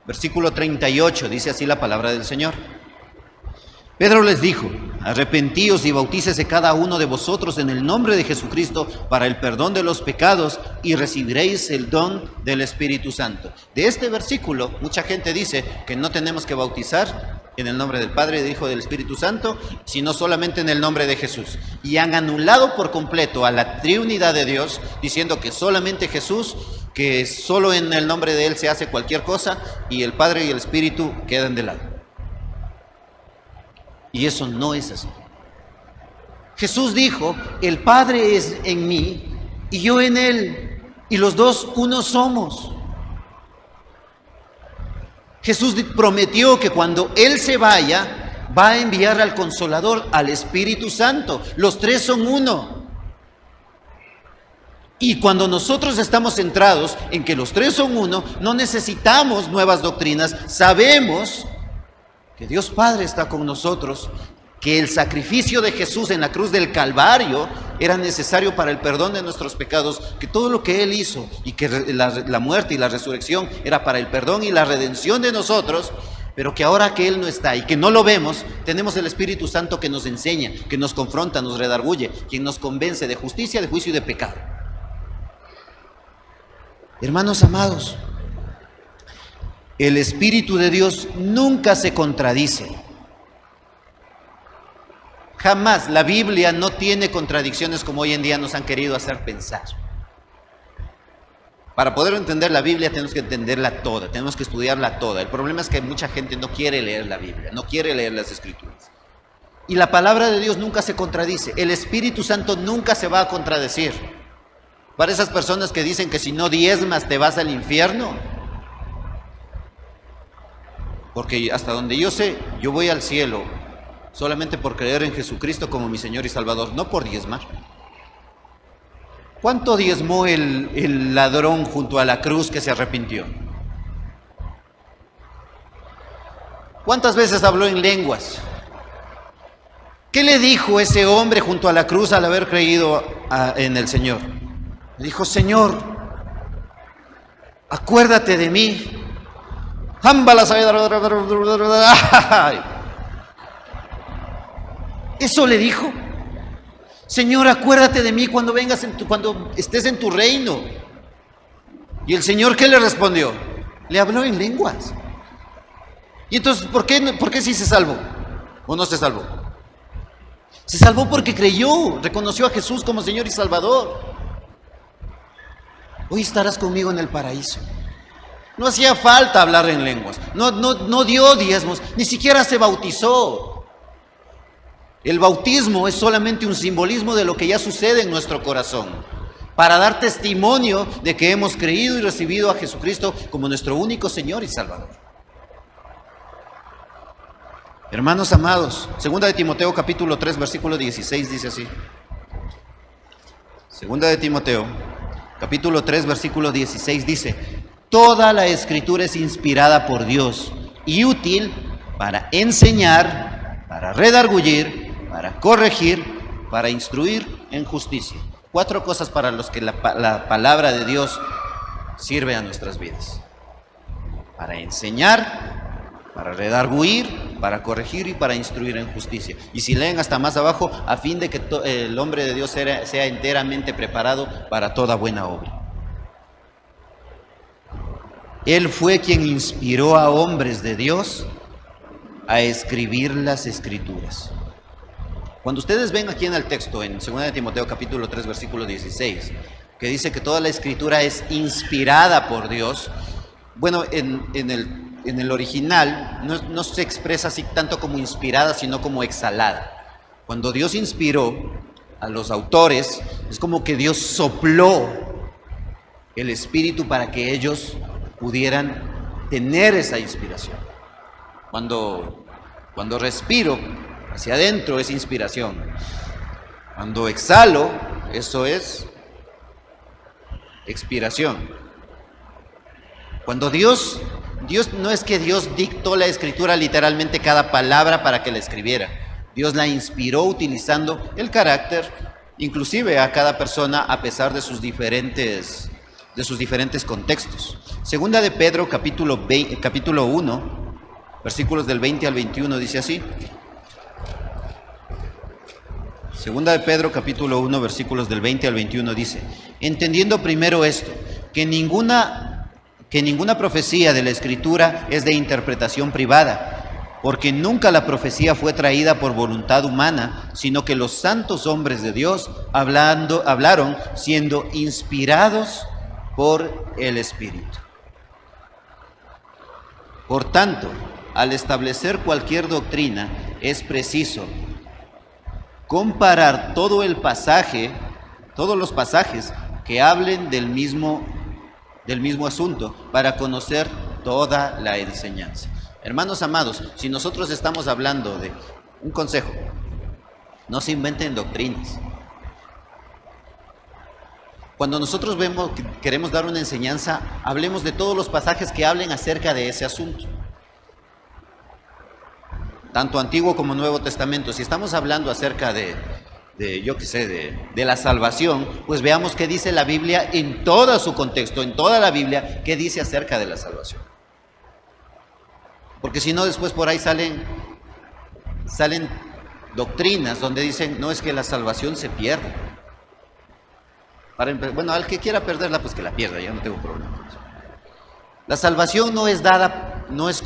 versículo 38, dice así la palabra del Señor. Pedro les dijo: arrepentíos y bautícese cada uno de vosotros en el nombre de Jesucristo para el perdón de los pecados y recibiréis el don del Espíritu Santo. De este versículo, mucha gente dice que no tenemos que bautizar en el nombre del Padre, del Hijo y del Espíritu Santo, sino solamente en el nombre de Jesús. Y han anulado por completo a la Trinidad de Dios, diciendo que solamente Jesús, que solo en el nombre de Él se hace cualquier cosa, y el Padre y el Espíritu quedan de lado. Y eso no es así. Jesús dijo: el Padre es en mí y yo en Él, y los dos uno somos. Jesús prometió que cuando Él se vaya, va a enviar al Consolador, al Espíritu Santo. Los tres son uno. Y cuando nosotros estamos centrados en que los tres son uno, no necesitamos nuevas doctrinas. Sabemos que Dios Padre está con nosotros, que el sacrificio de Jesús en la cruz del Calvario era necesario para el perdón de nuestros pecados, que todo lo que Él hizo y que la muerte y la resurrección era para el perdón y la redención de nosotros, pero que ahora que Él no está y que no lo vemos, tenemos el Espíritu Santo que nos enseña, que nos confronta, nos redarguye, quien nos convence de justicia, de juicio y de pecado. Hermanos amados, El Espíritu de Dios nunca se contradice. Jamás. La Biblia no tiene contradicciones como hoy en día nos han querido hacer pensar. Para poder entender la Biblia tenemos que entenderla toda, tenemos que estudiarla toda. El problema es que mucha gente no quiere leer la Biblia, no quiere leer las Escrituras. Y la palabra de Dios nunca se contradice. El Espíritu Santo nunca se va a contradecir. Para esas personas que dicen que si no diezmas te vas al infierno. Porque hasta donde yo sé, yo voy al cielo solamente por creer en Jesucristo como mi Señor y Salvador, no por diezmar. ¿Cuánto diezmó el ladrón junto a la cruz que se arrepintió? ¿Cuántas veces habló en lenguas? ¿Qué le dijo ese hombre junto a la cruz al haber creído en el Señor? Le dijo: Señor, acuérdate de mí. Eso le dijo. Señor, acuérdate de mí cuando vengas, cuando estés en tu reino. ¿Y el Señor qué le respondió? Le habló en lenguas. Y entonces, ¿por qué sí se salvó? ¿O no se salvó? Se salvó porque creyó, reconoció a Jesús como Señor y Salvador. Hoy estarás conmigo en el paraíso. No hacía falta hablar en lenguas, no dio diezmos, ni siquiera se bautizó. El bautismo es solamente un simbolismo de lo que ya sucede en nuestro corazón, para dar testimonio de que hemos creído y recibido a Jesucristo como nuestro único Señor y Salvador. Hermanos amados, 2 de Timoteo capítulo 3 versículo 16 dice así. 2 de Timoteo capítulo 3 versículo 16 dice: toda la Escritura es inspirada por Dios y útil para enseñar, para redarguir, para corregir, para instruir en justicia. 4 cosas para los que la palabra de Dios sirve a nuestras vidas: para enseñar, para redarguir, para corregir y para instruir en justicia. Y si leen hasta más abajo, a fin de que el hombre de Dios sea enteramente preparado para toda buena obra. Él fue quien inspiró a hombres de Dios a escribir las Escrituras. Cuando ustedes ven aquí en el texto, en 2 de Timoteo capítulo 3 versículo 16, que dice que toda la Escritura es inspirada por Dios, bueno, en el original no se expresa así tanto como inspirada, sino como exhalada. Cuando Dios inspiró a los autores, es como que Dios sopló el Espíritu para que ellos pudieran tener esa inspiración. Cuando respiro hacia adentro es inspiración. Cuando exhalo, eso es expiración. Cuando Dios no es que Dios dictó la Escritura literalmente cada palabra para que la escribiera. Dios la inspiró utilizando el carácter, inclusive a cada persona a pesar de sus diferentes contextos. Segunda de Pedro capítulo 1, versículos del 20 al 21 dice así. Segunda de Pedro capítulo 1, versículos del 20 al 21 dice: entendiendo primero esto, que ninguna profecía de la Escritura es de interpretación privada, porque nunca la profecía fue traída por voluntad humana, sino que los santos hombres de Dios hablaron siendo inspirados por el Espíritu. Por tanto, al establecer cualquier doctrina, es preciso comparar todos los pasajes que hablen del mismo asunto, para conocer toda la enseñanza. Hermanos amados, si nosotros estamos hablando de un consejo, no se inventen doctrinas. Cuando nosotros queremos dar una enseñanza, hablemos de todos los pasajes que hablen acerca de ese asunto. Tanto Antiguo como Nuevo Testamento. Si estamos hablando acerca de la salvación, pues veamos qué dice la Biblia en todo su contexto, en toda la Biblia, qué dice acerca de la salvación. Porque si no, después por ahí salen doctrinas donde dicen: no, es que la salvación se pierde. Bueno, al que quiera perderla, pues que la pierda, yo no tengo problema con eso. La salvación no es dada no es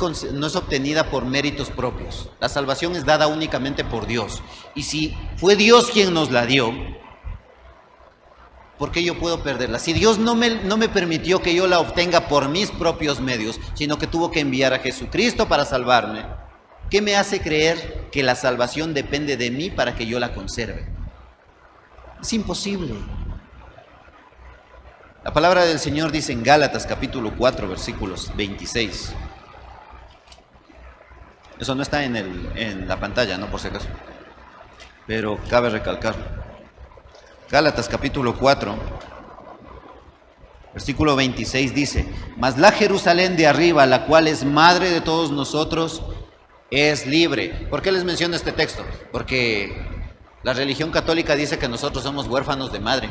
obtenida por méritos propios. La salvación es dada únicamente por Dios. Y si fue Dios quien nos la dio, ¿por qué yo puedo perderla? Si Dios no me permitió que yo la obtenga por mis propios medios, sino que tuvo que enviar a Jesucristo para salvarme, ¿qué me hace creer que la salvación depende de mí para que yo la conserve? Es imposible. La palabra del Señor dice en Gálatas capítulo 4, versículos 26. Eso no está en la pantalla, ¿no? Por si acaso. Pero cabe recalcarlo. Gálatas capítulo 4, versículo 26 dice: mas la Jerusalén de arriba, la cual es madre de todos nosotros, es libre. ¿Por qué les menciono este texto? Porque la religión católica dice que nosotros somos huérfanos de madre.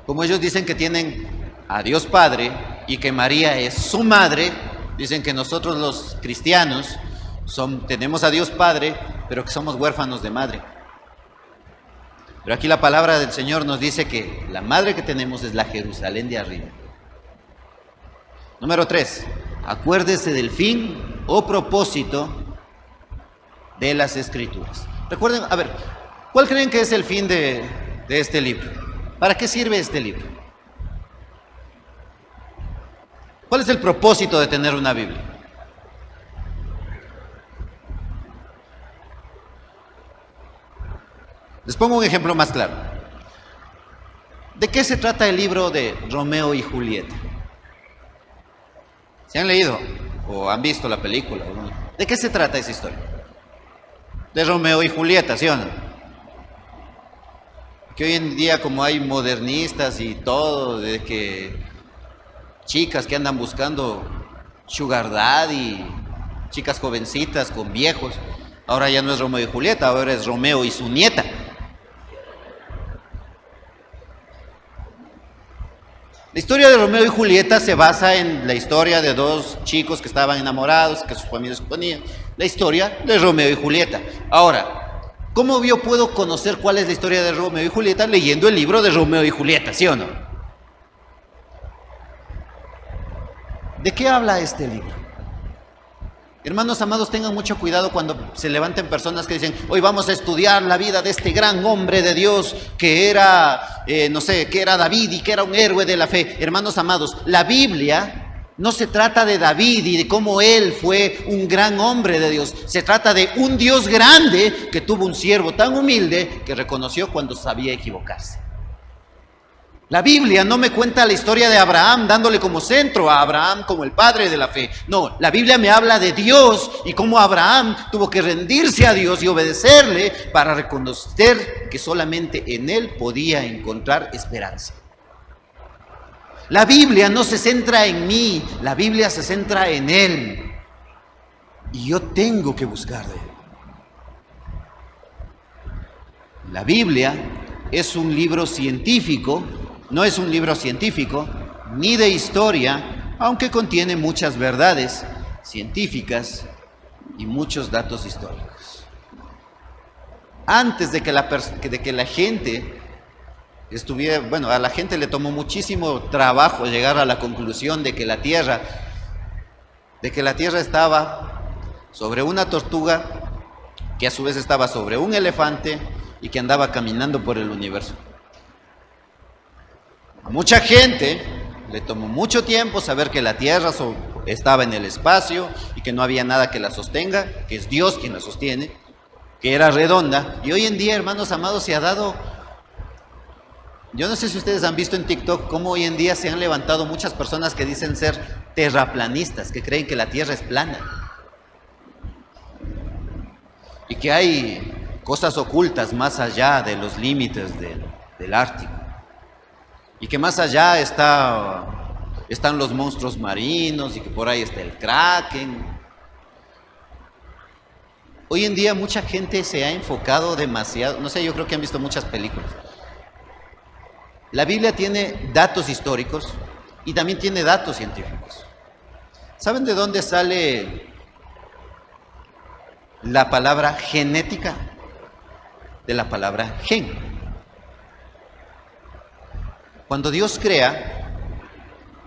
Como ellos dicen que tienen a Dios Padre y que María es su madre, dicen que nosotros los cristianos tenemos a Dios Padre, pero que somos huérfanos de madre. Pero aquí la palabra del Señor nos dice que la madre que tenemos es la Jerusalén de arriba. Número 3, acuérdese del fin o propósito de las Escrituras. Recuerden, a ver, ¿cuál creen que es el fin de este libro? ¿Para qué sirve este libro? ¿Cuál es el propósito de tener una Biblia? Les pongo un ejemplo más claro. ¿De qué se trata el libro de Romeo y Julieta? ¿Se han leído o han visto la película? ¿De qué se trata esa historia? De Romeo y Julieta, ¿sí o no? Que hoy en día, como hay modernistas y todo, de que chicas que andan buscando sugar daddy, chicas jovencitas con viejos, ahora ya no es Romeo y Julieta, ahora es Romeo y su nieta. La historia de Romeo y Julieta se basa en la historia de dos chicos que estaban enamorados, que sus familias se ponían. La historia de Romeo y Julieta. Ahora, ¿cómo yo puedo conocer cuál es la historia de Romeo y Julieta? Leyendo el libro de Romeo y Julieta, ¿sí o no? ¿De qué habla este libro? Hermanos amados, tengan mucho cuidado cuando se levanten personas que dicen: hoy vamos a estudiar la vida de este gran hombre de Dios que era, que era David y que era un héroe de la fe. Hermanos amados, la Biblia no se trata de David y de cómo él fue un gran hombre de Dios. Se trata de un Dios grande que tuvo un siervo tan humilde que reconoció cuando sabía equivocarse. La Biblia no me cuenta la historia de Abraham dándole como centro a Abraham como el padre de la fe. No, la Biblia me habla de Dios y cómo Abraham tuvo que rendirse a Dios y obedecerle para reconocer que solamente en él podía encontrar esperanza. La Biblia no se centra en mí, la Biblia se centra en él. Y yo tengo que buscar de él. La Biblia es un libro científico. No es un libro científico ni de historia, aunque contiene muchas verdades científicas y muchos datos históricos. Antes de que la gente estuviera, a la gente le tomó muchísimo trabajo llegar a la conclusión de que la Tierra estaba sobre una tortuga, que a su vez estaba sobre un elefante y que andaba caminando por el universo. A mucha gente le tomó mucho tiempo saber que la Tierra estaba en el espacio y que no había nada que la sostenga, que es Dios quien la sostiene, que era redonda. Y hoy en día, hermanos amados, se ha dado... Yo no sé si ustedes han visto en TikTok cómo hoy en día se han levantado muchas personas que dicen ser terraplanistas, que creen que la Tierra es plana. Y que hay cosas ocultas más allá de los límites del Ártico. Y que más allá están los monstruos marinos y que por ahí está el Kraken. Hoy en día mucha gente se ha enfocado demasiado, no sé, yo creo que han visto muchas películas. La Biblia tiene datos históricos y también tiene datos científicos. ¿Saben de dónde sale la palabra genética? De la palabra gen. Cuando Dios crea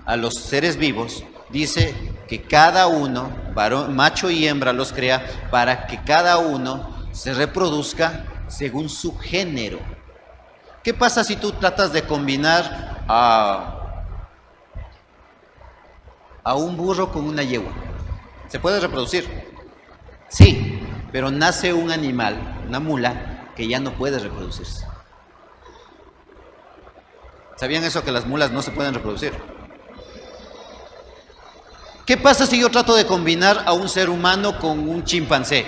a los seres vivos, dice que cada uno, varón, macho y hembra los crea, para que cada uno se reproduzca según su género. ¿Qué pasa si tú tratas de combinar a un burro con una yegua? ¿Se puede reproducir? Sí, pero nace un animal, una mula, que ya no puede reproducirse. ¿Sabían eso, que las mulas no se pueden reproducir? ¿Qué pasa si yo trato de combinar a un ser humano con un chimpancé?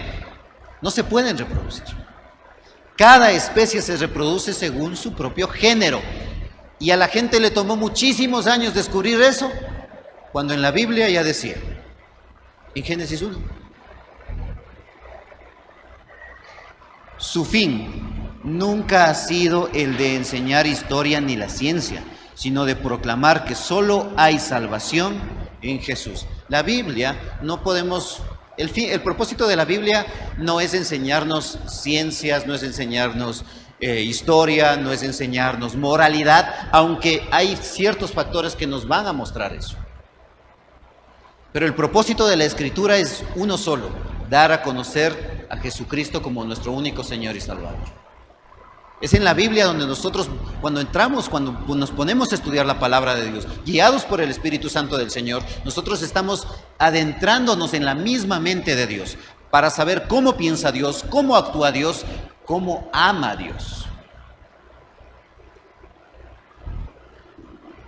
No se pueden reproducir. Cada especie se reproduce según su propio género. Y a la gente le tomó muchísimos años descubrir eso, cuando en la Biblia ya decía, en Génesis 1. Su fin nunca ha sido el de enseñar historia ni la ciencia, sino de proclamar que solo hay salvación en Jesús. La Biblia no podemos... El propósito de la Biblia no es enseñarnos ciencias, no es enseñarnos historia, no es enseñarnos moralidad, aunque hay ciertos factores que nos van a mostrar eso. Pero el propósito de la Escritura es uno solo: dar a conocer a Jesucristo como nuestro único Señor y Salvador. Es en la Biblia donde nosotros, cuando entramos, cuando nos ponemos a estudiar la palabra de Dios, guiados por el Espíritu Santo del Señor, nosotros estamos adentrándonos en la misma mente de Dios, para saber cómo piensa Dios, cómo actúa Dios, cómo ama a Dios.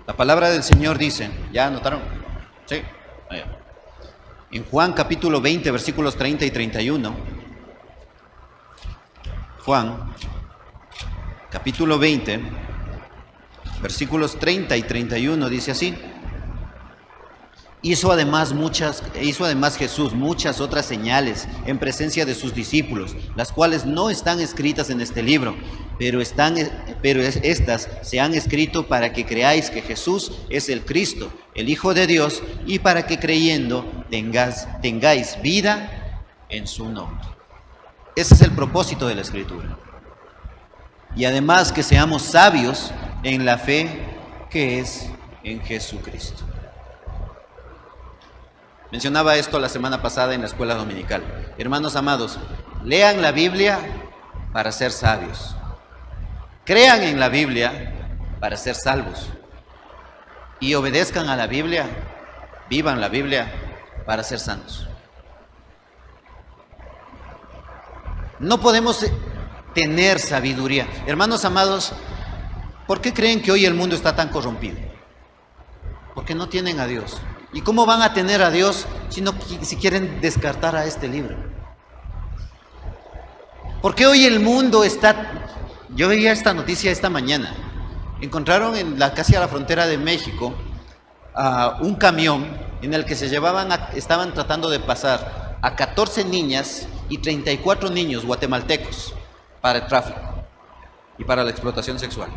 La palabra del Señor dice, ¿ya anotaron? Sí. En Juan capítulo 20, versículos 30 y 31. Juan capítulo 20, versículos 30 y 31 dice así: Hizo además Jesús muchas otras señales en presencia de sus discípulos, las cuales no están escritas en este libro, pero estas se han escrito para que creáis que Jesús es el Cristo, el Hijo de Dios, y para que creyendo tengáis vida en su nombre. Ese es el propósito de la Escritura. Y además que seamos sabios en la fe que es en Jesucristo. Mencionaba esto la semana pasada en la escuela dominical. Hermanos amados, lean la Biblia para ser sabios. Crean en la Biblia para ser salvos. Y obedezcan a la Biblia, vivan la Biblia para ser santos. No podemos tener sabiduría. Hermanos amados, ¿por qué creen que hoy el mundo está tan corrompido? Porque no tienen a Dios. ¿Y cómo van a tener a Dios si quieren descartar a este libro? ¿Por qué hoy el mundo está... Yo veía esta noticia esta mañana. Encontraron casi a la frontera de México un camión en el que estaban tratando de pasar a 14 niñas y 34 niños guatemaltecos para el tráfico y para la explotación sexual.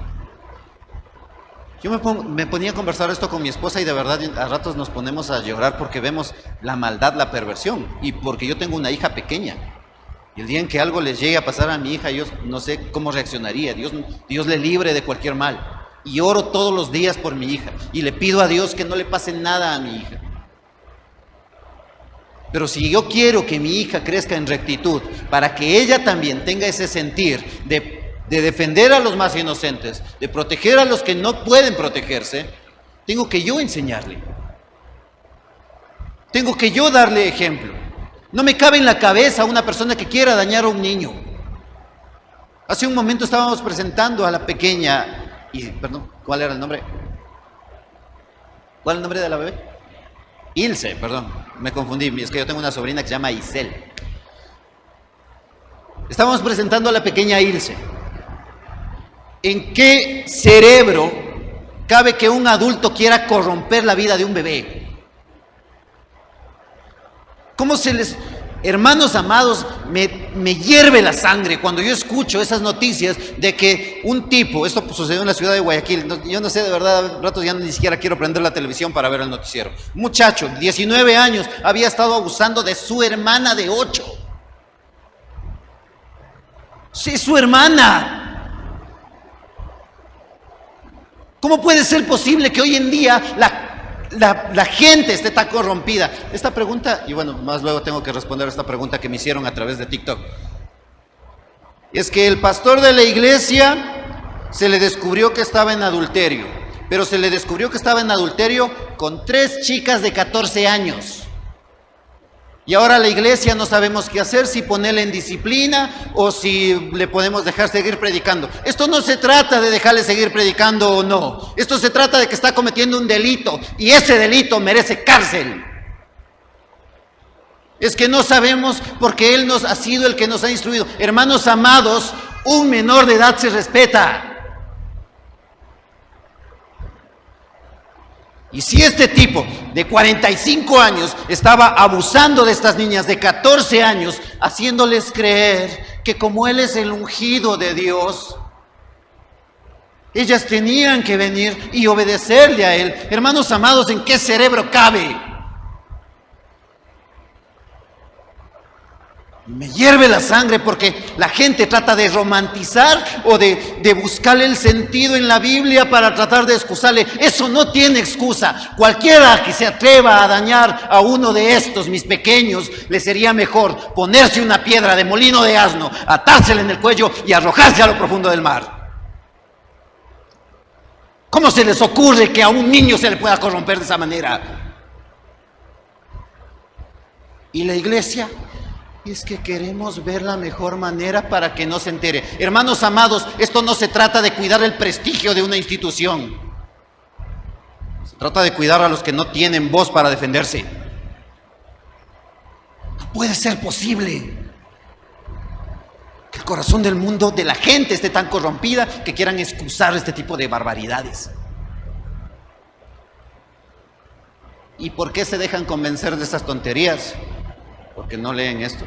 Yo me ponía a conversar esto con mi esposa y de verdad a ratos nos ponemos a llorar porque vemos la maldad, la perversión, y porque yo tengo una hija pequeña. Y el día en que algo les llegue a pasar a mi hija, yo no sé cómo reaccionaría. Dios le libre de cualquier mal. Y oro todos los días por mi hija y le pido a Dios que no le pase nada a mi hija. Pero si yo quiero que mi hija crezca en rectitud, para que ella también tenga ese sentir de defender a los más inocentes, de proteger a los que no pueden protegerse, tengo que yo enseñarle. Tengo que yo darle ejemplo. No me cabe en la cabeza una persona que quiera dañar a un niño. Hace un momento estábamos presentando a la pequeña, ¿cuál era el nombre? ¿Cuál es el nombre de la bebé? Ilse, perdón, me confundí, es que yo tengo una sobrina que se llama Isel. Estábamos presentando a la pequeña Ilse. ¿En qué cerebro cabe que un adulto quiera corromper la vida de un bebé? ¿Cómo hermanos amados, me hierve la sangre cuando yo escucho esas noticias de que un tipo, esto sucedió en la ciudad de Guayaquil, yo no sé, de verdad, a ratos ya ni siquiera quiero prender la televisión para ver el noticiero. Un muchacho, 19 años, había estado abusando de su hermana de 8. Sí, su hermana. ¿Cómo puede ser posible que hoy en día la gente esté tan corrompida? Esta pregunta, y bueno, más luego tengo que responder a esta pregunta que me hicieron a través de TikTok. Es que el pastor de la iglesia se le descubrió que estaba en adulterio, pero se le descubrió que estaba en adulterio con 3 chicas de 14 años. Y ahora la iglesia no sabemos qué hacer, si ponerle en disciplina o si le podemos dejar seguir predicando. Esto no se trata de dejarle seguir predicando o no. Esto se trata de que está cometiendo un delito y ese delito merece cárcel. Es que no sabemos porque Él ha sido el que nos ha instruido. Hermanos amados, un menor de edad se respeta. Y si este tipo de 45 años estaba abusando de estas niñas de 14 años, haciéndoles creer que como Él es el ungido de Dios, ellas tenían que venir y obedecerle a Él. Hermanos amados, ¿en qué cerebro cabe? Me hierve la sangre porque la gente trata de romantizar o de buscarle el sentido en la Biblia para tratar de excusarle. Eso no tiene excusa. Cualquiera que se atreva a dañar a uno de estos, mis pequeños, le sería mejor ponerse una piedra de molino de asno, atársela en el cuello y arrojarse a lo profundo del mar. ¿Cómo se les ocurre que a un niño se le pueda corromper de esa manera? ¿Y la iglesia? Es que queremos ver la mejor manera para que no se entere. Hermanos amados, esto no se trata de cuidar el prestigio de una institución. Se trata de cuidar a los que no tienen voz para defenderse. No puede ser posible que el corazón del mundo, de la gente, esté tan corrompida que quieran excusar este tipo de barbaridades. ¿Y por qué se dejan convencer de estas tonterías? Porque no leen esto.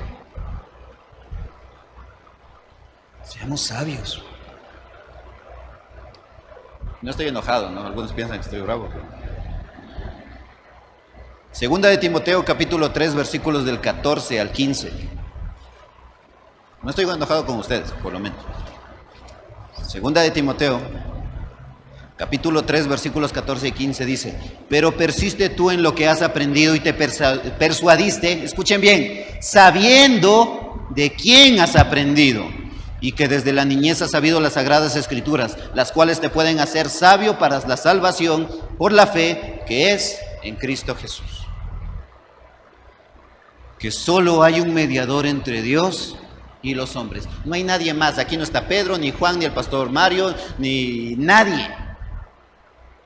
Seamos sabios. No estoy enojado, ¿no? Algunos piensan que estoy bravo. Segunda de Timoteo, capítulo 3, versículos del 14 al 15. No estoy enojado con ustedes, por lo menos. Segunda de Timoteo, capítulo 3, versículos 14 y 15 dice: pero persiste tú en lo que has aprendido y te persuadiste, escuchen bien, sabiendo de quién has aprendido y que desde la niñez has sabido las sagradas escrituras, las cuales te pueden hacer sabio para la salvación por la fe que es en Cristo Jesús. Que solo hay un mediador entre Dios y los hombres. No hay nadie más. Aquí no está Pedro, ni Juan, ni el pastor Mario, ni nadie.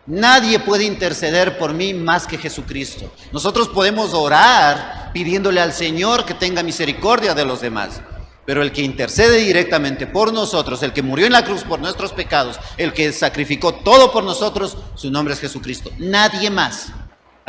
Nadie puede interceder por mí más que Jesucristo. Nosotros podemos orar pidiéndole al Señor que tenga misericordia de los demás, pero el que intercede directamente por nosotros, el que murió en la cruz por nuestros pecados, el que sacrificó todo por nosotros, su nombre es Jesucristo. Nadie más.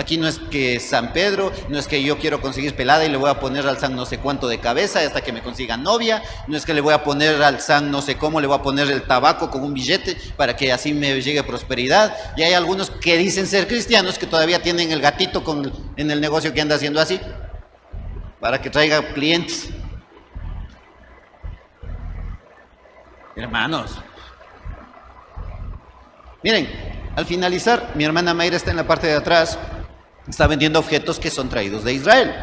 Aquí no es que San Pedro, no es que yo quiero conseguir pelada y le voy a poner al San no sé cuánto de cabeza hasta que me consiga novia, no es que le voy a poner al San no sé cómo, le voy a poner el tabaco con un billete para que así me llegue prosperidad. Y hay algunos que dicen ser cristianos que todavía tienen el gatito en el negocio que anda haciendo así, para que traiga clientes. Hermanos, miren, al finalizar, mi hermana Mayra está en la parte de atrás. Está vendiendo objetos que son traídos de Israel.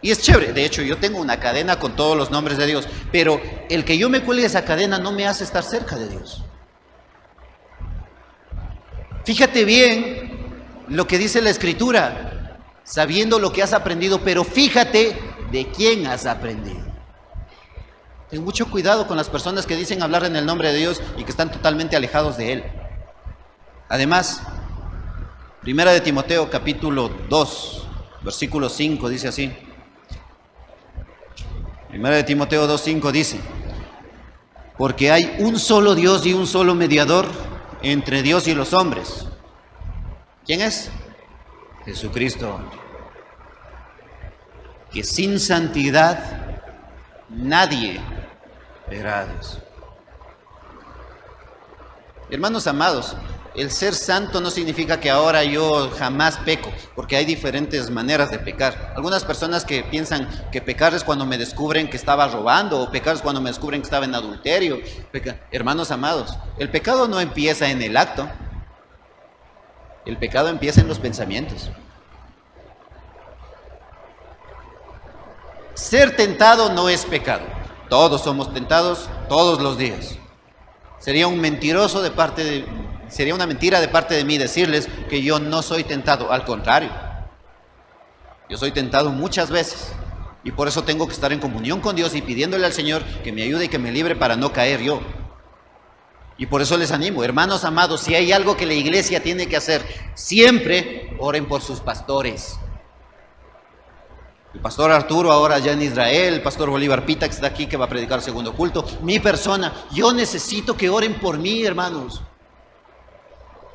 Y es chévere. De hecho, yo tengo una cadena con todos los nombres de Dios. Pero el que yo me cuelgue esa cadena no me hace estar cerca de Dios. Fíjate bien lo que dice la Escritura. Sabiendo lo que has aprendido, pero fíjate de quién has aprendido. Ten mucho cuidado con las personas que dicen hablar en el nombre de Dios y que están totalmente alejados de Él. Además, Primera de Timoteo, capítulo 2, versículo 5, dice así. Primera de Timoteo 2:5 dice: porque hay un solo Dios y un solo mediador entre Dios y los hombres. ¿Quién es? Jesucristo. Que sin santidad nadie verá a Dios. Hermanos amados, el ser santo no significa que ahora yo jamás peco, porque hay diferentes maneras de pecar. Algunas personas que piensan que pecar es cuando me descubren que estaba robando, o pecar es cuando me descubren que estaba en adulterio. Hermanos amados, el pecado no empieza en el acto. El pecado empieza en los pensamientos. Ser tentado no es pecado. Todos somos tentados todos los días. Sería una mentira de parte de mí decirles que yo no soy tentado. Al contrario, yo soy tentado muchas veces. Y por eso tengo que estar en comunión con Dios y pidiéndole al Señor que me ayude y que me libre para no caer yo. Y por eso les animo, hermanos amados, si hay algo que la iglesia tiene que hacer, siempre oren por sus pastores. El pastor Arturo ahora ya en Israel, el pastor Bolívar Pita que está aquí, que va a predicar el segundo culto, mi persona, yo necesito que oren por mí, hermanos.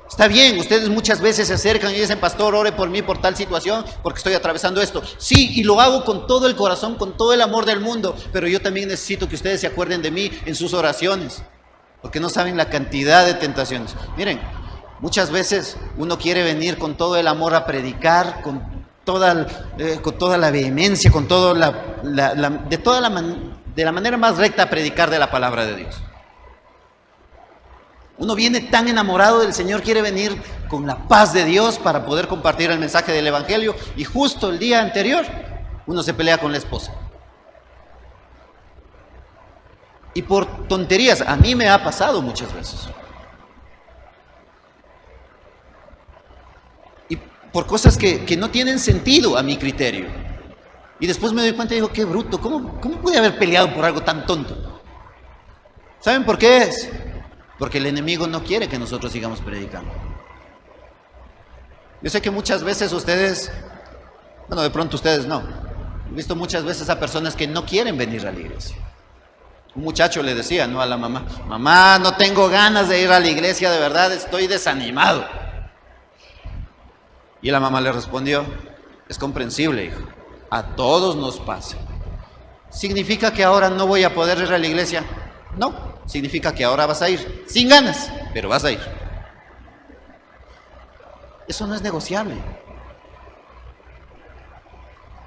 Está bien, ustedes muchas veces se acercan y dicen, pastor, ore por mí por tal situación, porque estoy atravesando esto. Sí, y lo hago con todo el corazón, con todo el amor del mundo, pero yo también necesito que ustedes se acuerden de mí en sus oraciones, porque no saben la cantidad de tentaciones. Miren, muchas veces uno quiere venir con todo el amor a predicar, con toda la vehemencia, con todo de la manera más recta a predicar de la palabra de Dios. Uno viene tan enamorado del Señor, quiere venir con la paz de Dios para poder compartir el mensaje del Evangelio, y justo el día anterior uno se pelea con la esposa. Y por tonterías, a mí me ha pasado muchas veces. Y por cosas que no tienen sentido a mi criterio. Y después me doy cuenta y digo, qué bruto, ¿cómo pude haber peleado por algo tan tonto? ¿Saben por qué es? Porque el enemigo no quiere que nosotros sigamos predicando. Yo sé que muchas veces ustedes, bueno, de pronto ustedes no. He visto muchas veces a personas que no quieren venir a la iglesia. Un muchacho le decía, ¿no?, a la mamá, mamá, no tengo ganas de ir a la iglesia, de verdad, estoy desanimado. Y la mamá le respondió, es comprensible, hijo, a todos nos pasa. ¿Significa que ahora no voy a poder ir a la iglesia? No. Significa que ahora vas a ir, sin ganas, pero vas a ir. Eso no es negociable.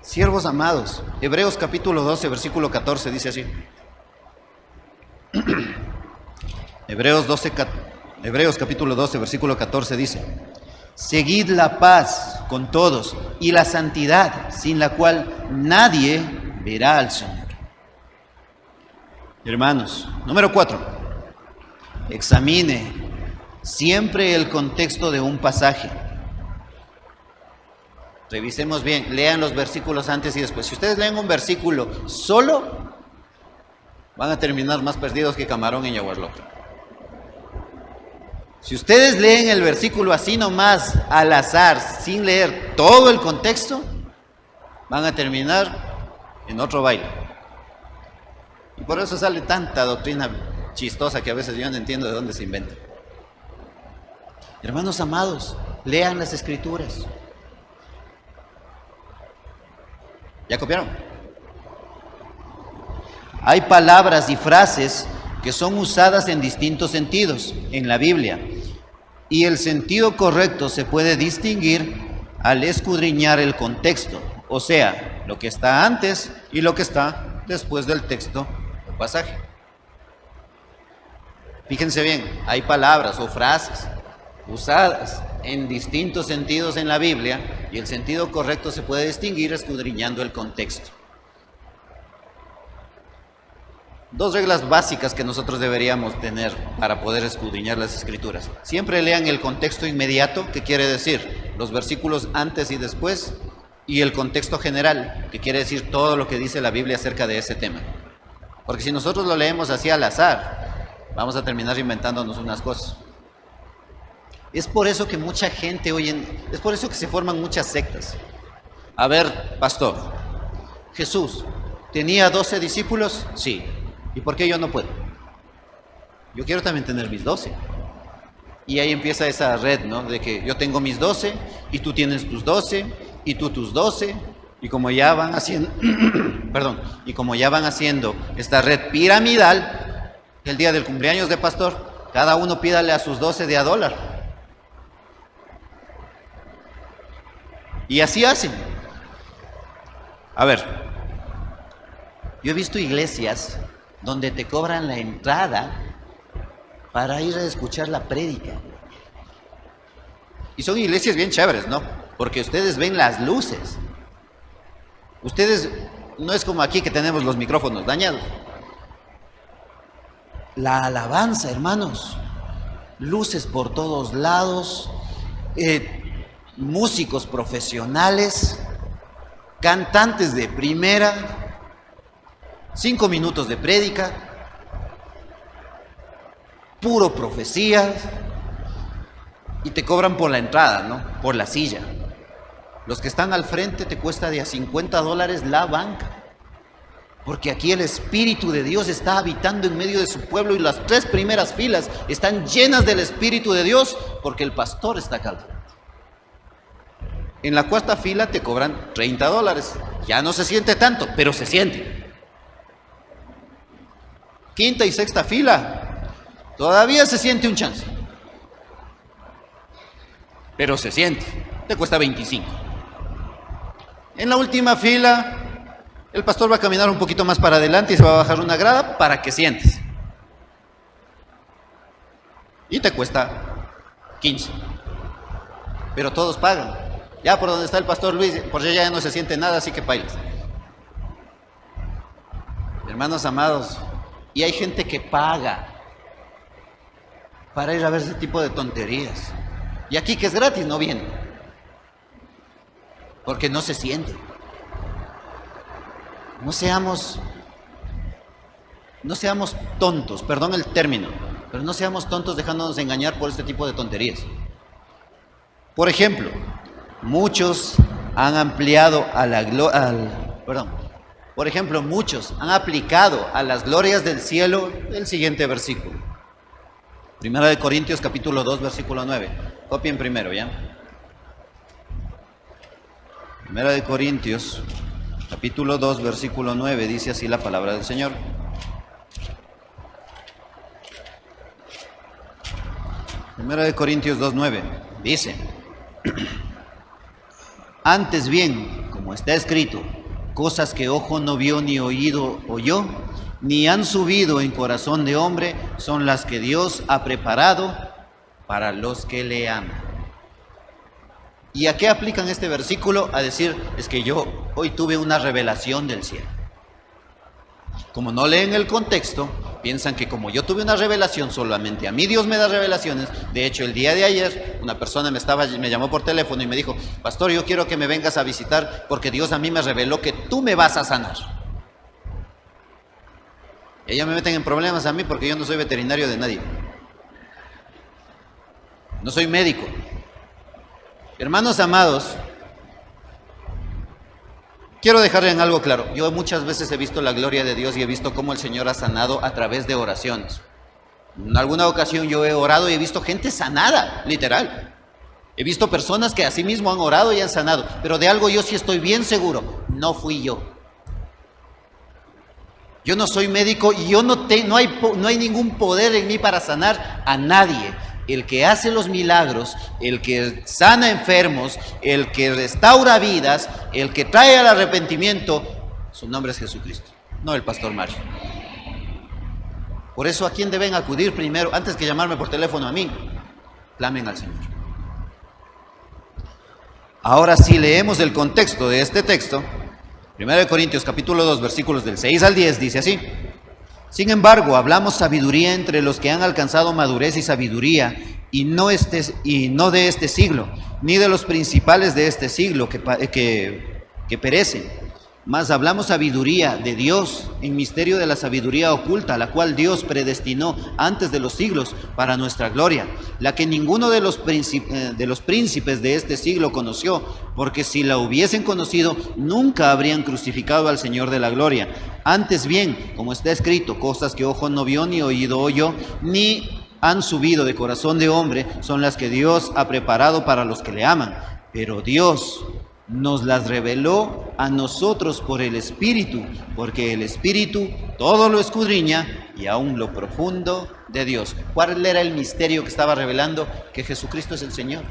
Siervos amados, Hebreos capítulo 12, versículo 14 dice así. Hebreos capítulo 12, versículo 14 dice: seguid la paz con todos y la santidad, sin la cual nadie verá al Señor. Hermanos, número 4, examine siempre el contexto de un pasaje. Revisemos bien, lean los versículos antes y después. Si ustedes leen un versículo solo, van a terminar más perdidos que camarón en Yaguarlote. Si ustedes leen el versículo así nomás, al azar, sin leer todo el contexto, van a terminar en otro baile. Y por eso sale tanta doctrina chistosa que a veces yo no entiendo de dónde se inventa. Hermanos amados, lean las Escrituras. ¿Ya copiaron? Hay palabras y frases que son usadas en distintos sentidos en la Biblia, y el sentido correcto se puede distinguir al escudriñar el contexto, o sea, lo que está antes y lo que está después del texto o pasaje. Fíjense bien, hay palabras o frases usadas en distintos sentidos en la Biblia, y el sentido correcto se puede distinguir escudriñando el contexto. Dos reglas básicas que nosotros deberíamos tener para poder escudriñar las Escrituras. Siempre lean el contexto inmediato, que quiere decir los versículos antes y después, y el contexto general, que quiere decir todo lo que dice la Biblia acerca de ese tema. Porque si nosotros lo leemos así al azar, vamos a terminar inventándonos unas cosas. Es por eso que mucha gente es por eso que se forman muchas sectas. A ver, pastor, Jesús, ¿tenía 12 discípulos? Sí. ¿Y por qué yo no puedo? Yo quiero también tener mis 12. Y ahí empieza esa red, ¿no? De que yo tengo mis 12, y tú tienes tus 12, y tú tus 12, y como ya van haciendo, y como ya van haciendo esta red piramidal, el día del cumpleaños de pastor, cada uno pídale a sus 12 de $1. Y así hacen. A ver, yo he visto iglesias donde te cobran la entrada para ir a escuchar la prédica. Y son iglesias bien chéveres, ¿no? Porque ustedes ven las luces. Ustedes, no es como aquí que tenemos los micrófonos dañados. La alabanza, hermanos. Luces por todos lados. Músicos profesionales. Cantantes de primera. 5 minutos de prédica. Puro profecías. Y te cobran por la entrada, ¿no? Por la silla. Los que están al frente te cuesta de a $50 la banca. Porque aquí el Espíritu de Dios está habitando en medio de su pueblo y las 3 primeras filas están llenas del Espíritu de Dios porque el pastor está acá al frente. En la 4ª fila te cobran $30. Ya no se siente tanto, pero se siente. 5ª y 6ª fila, todavía se siente un chance. Pero se siente, te cuesta 25. En la última fila, el pastor va a caminar un poquito más para adelante y se va a bajar una grada para que sientes. Y te cuesta 15. Pero todos pagan. Ya por donde está el pastor Luis, por allá ya no se siente nada, así que bailes. Hermanos amados, y hay gente que paga para ir a ver ese tipo de tonterías. Y aquí que es gratis no viene. Porque no se siente. No seamos tontos, perdón el término, pero no seamos tontos dejándonos engañar por este tipo de tonterías. Por ejemplo, muchos han ampliado muchos han aplicado a las glorias del cielo el siguiente versículo. 1 Corintios capítulo 2, versículo 9. Copien primero, ¿ya? 1 Corintios capítulo 2, versículo 9, dice así la palabra del Señor. 1 Corintios 2, 9, dice: antes bien, como está escrito, cosas que ojo no vio ni oído oyó, ni han subido en corazón de hombre, son las que Dios ha preparado para los que le aman. ¿Y a qué aplican este versículo? A decir, es que yo hoy tuve una revelación del cielo. Como no leen el contexto, piensan que como yo tuve una revelación, solamente a mí Dios me da revelaciones. De hecho, el día de ayer, una persona me llamó por teléfono y me dijo: pastor, yo quiero que me vengas a visitar porque Dios a mí me reveló que tú me vas a sanar. Ellos me meten en problemas a mí porque yo no soy veterinario de nadie. No soy médico. Hermanos amados, quiero dejarle en algo claro. Yo muchas veces he visto la gloria de Dios y he visto cómo el Señor ha sanado a través de oraciones. En alguna ocasión yo he orado y he visto gente sanada, literal. He visto personas que así mismo han orado y han sanado. Pero de algo yo sí estoy bien seguro: no fui yo. Yo no soy médico y no hay ningún poder en mí para sanar a nadie. El que hace los milagros, el que sana enfermos, el que restaura vidas, el que trae al arrepentimiento, su nombre es Jesucristo, no el pastor Mario. Por eso, ¿a quién deben acudir primero? Antes que llamarme por teléfono a mí, clamen al Señor. Ahora, si leemos el contexto de este texto, 1 Corintios capítulo 2, versículos del 6 al 10, dice así: sin embargo, hablamos sabiduría entre los que han alcanzado madurez y sabiduría, y no de este siglo, ni de los principales de este siglo que perecen. Mas hablamos sabiduría de Dios, en misterio de la sabiduría oculta, la cual Dios predestinó antes de los siglos para nuestra gloria, la que ninguno de los príncipes de este siglo conoció, porque si la hubiesen conocido, nunca habrían crucificado al Señor de la gloria. Antes bien, como está escrito, cosas que ojo no vio ni oído oyó, ni han subido de corazón de hombre, son las que Dios ha preparado para los que le aman. Pero Dios nos las reveló a nosotros por el Espíritu, porque el Espíritu todo lo escudriña y aún lo profundo de Dios. ¿Cuál era el misterio que estaba revelando? Que Jesucristo es el Señor.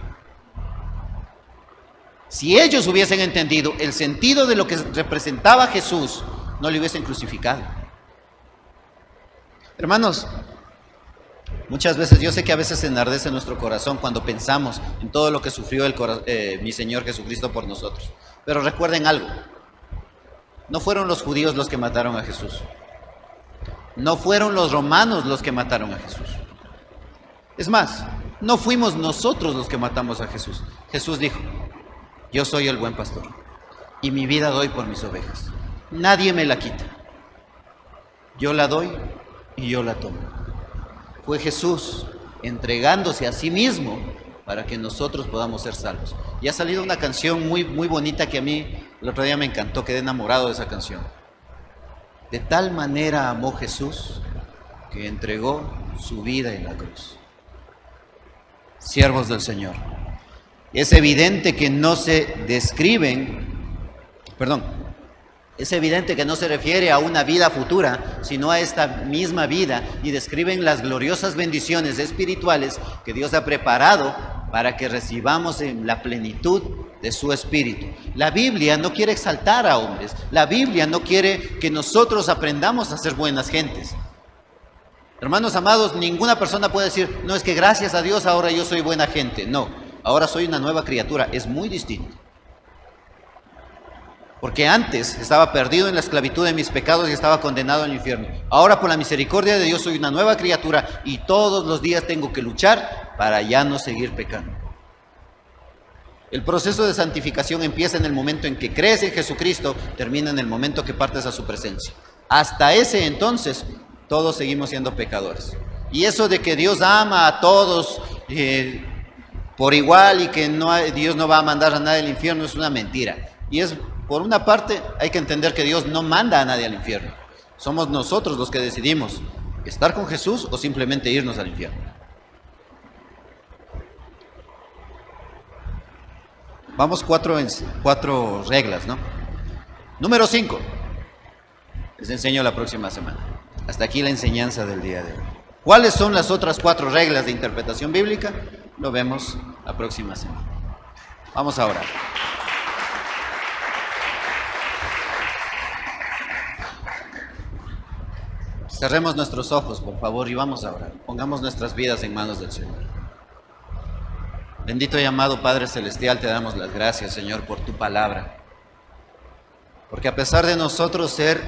Si ellos hubiesen entendido el sentido de lo que representaba Jesús, no le hubiesen crucificado. Hermanos, Muchas veces, yo sé que a veces se enardece nuestro corazón cuando pensamos en todo lo que sufrió mi Señor Jesucristo por nosotros. Pero recuerden algo, no fueron los judíos los que mataron a Jesús. No fueron los romanos los que mataron a Jesús. Es más, no fuimos nosotros los que matamos a Jesús. Jesús dijo, yo soy el buen pastor y mi vida doy por mis ovejas. Nadie me la quita. Yo la doy y yo la tomo. Fue Jesús entregándose a sí mismo para que nosotros podamos ser salvos. Y ha salido una canción muy, muy bonita que a mí el otro día me encantó, quedé enamorado de esa canción. De tal manera amó Jesús que entregó su vida en la cruz. Siervos del Señor, es evidente que no se es evidente que no se refiere a una vida futura, sino a esta misma vida, y describen las gloriosas bendiciones espirituales que Dios ha preparado para que recibamos en la plenitud de su Espíritu. La Biblia no quiere exaltar a hombres, la Biblia no quiere que nosotros aprendamos a ser buenas gentes. Hermanos amados, ninguna persona puede decir, no, es que gracias a Dios ahora yo soy buena gente. No, ahora soy una nueva criatura, es muy distinto. Porque antes estaba perdido en la esclavitud de mis pecados y estaba condenado al infierno. Ahora por la misericordia de Dios soy una nueva criatura y todos los días tengo que luchar para ya no seguir pecando. El proceso de santificación empieza en el momento en que crees en Jesucristo, termina en el momento que partes a su presencia. Hasta ese entonces, todos seguimos siendo pecadores. Y eso de que Dios ama a todos por igual y que Dios no va a mandar a nadie al infierno es una mentira. Y es, por una parte, hay que entender que Dios no manda a nadie al infierno. Somos nosotros los que decidimos estar con Jesús o simplemente irnos al infierno. Vamos cuatro reglas, ¿no? Número 5. Les enseño la próxima semana. Hasta aquí la enseñanza del día de hoy. ¿Cuáles son las otras 4 reglas de interpretación bíblica? Lo vemos la próxima semana. Vamos a orar. Cerremos nuestros ojos, por favor, y vamos a orar. Pongamos nuestras vidas en manos del Señor. Bendito y amado Padre Celestial, te damos las gracias, Señor, por tu palabra. Porque a pesar de nosotros ser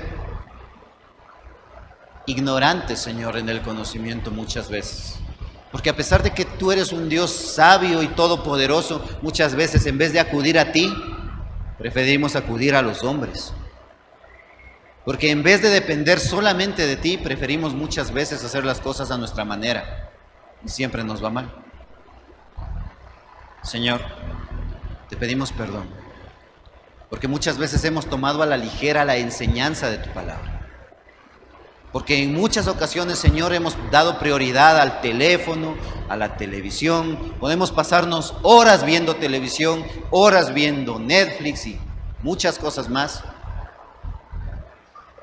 ignorantes, Señor, en el conocimiento muchas veces, porque a pesar de que tú eres un Dios sabio y todopoderoso, muchas veces en vez de acudir a ti, preferimos acudir a los hombres. Porque en vez de depender solamente de ti, preferimos muchas veces hacer las cosas a nuestra manera y siempre nos va mal. Señor, te pedimos perdón, porque muchas veces hemos tomado a la ligera la enseñanza de tu palabra. Porque en muchas ocasiones, Señor, hemos dado prioridad al teléfono, a la televisión. Podemos pasarnos horas viendo televisión, horas viendo Netflix y muchas cosas más.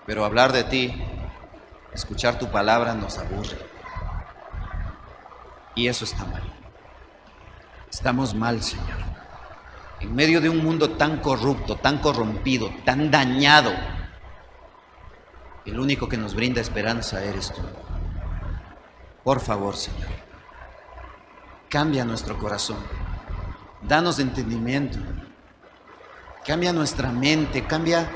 Pero hablar de ti, escuchar tu palabra nos aburre. Y eso está mal. Estamos mal, Señor. En medio de un mundo tan corrupto, tan corrompido, tan dañado, el único que nos brinda esperanza eres tú. Por favor, Señor, cambia nuestro corazón, danos entendimiento, cambia nuestra mente, cambia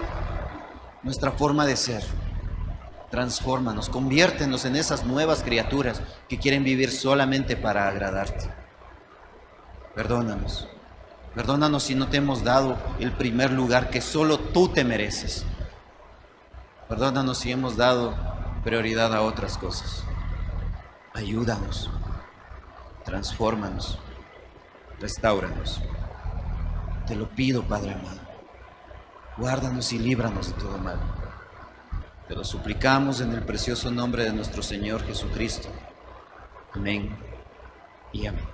nuestra forma de ser, transfórmanos, conviértenos en esas nuevas criaturas que quieren vivir solamente para agradarte. Perdónanos, perdónanos si no te hemos dado el primer lugar que solo tú te mereces. Perdónanos si hemos dado prioridad a otras cosas. Ayúdanos, transfórmanos, restáuranos. Te lo pido, Padre amado. Guárdanos y líbranos de todo mal. Te lo suplicamos en el precioso nombre de nuestro Señor Jesucristo. Amén y amén.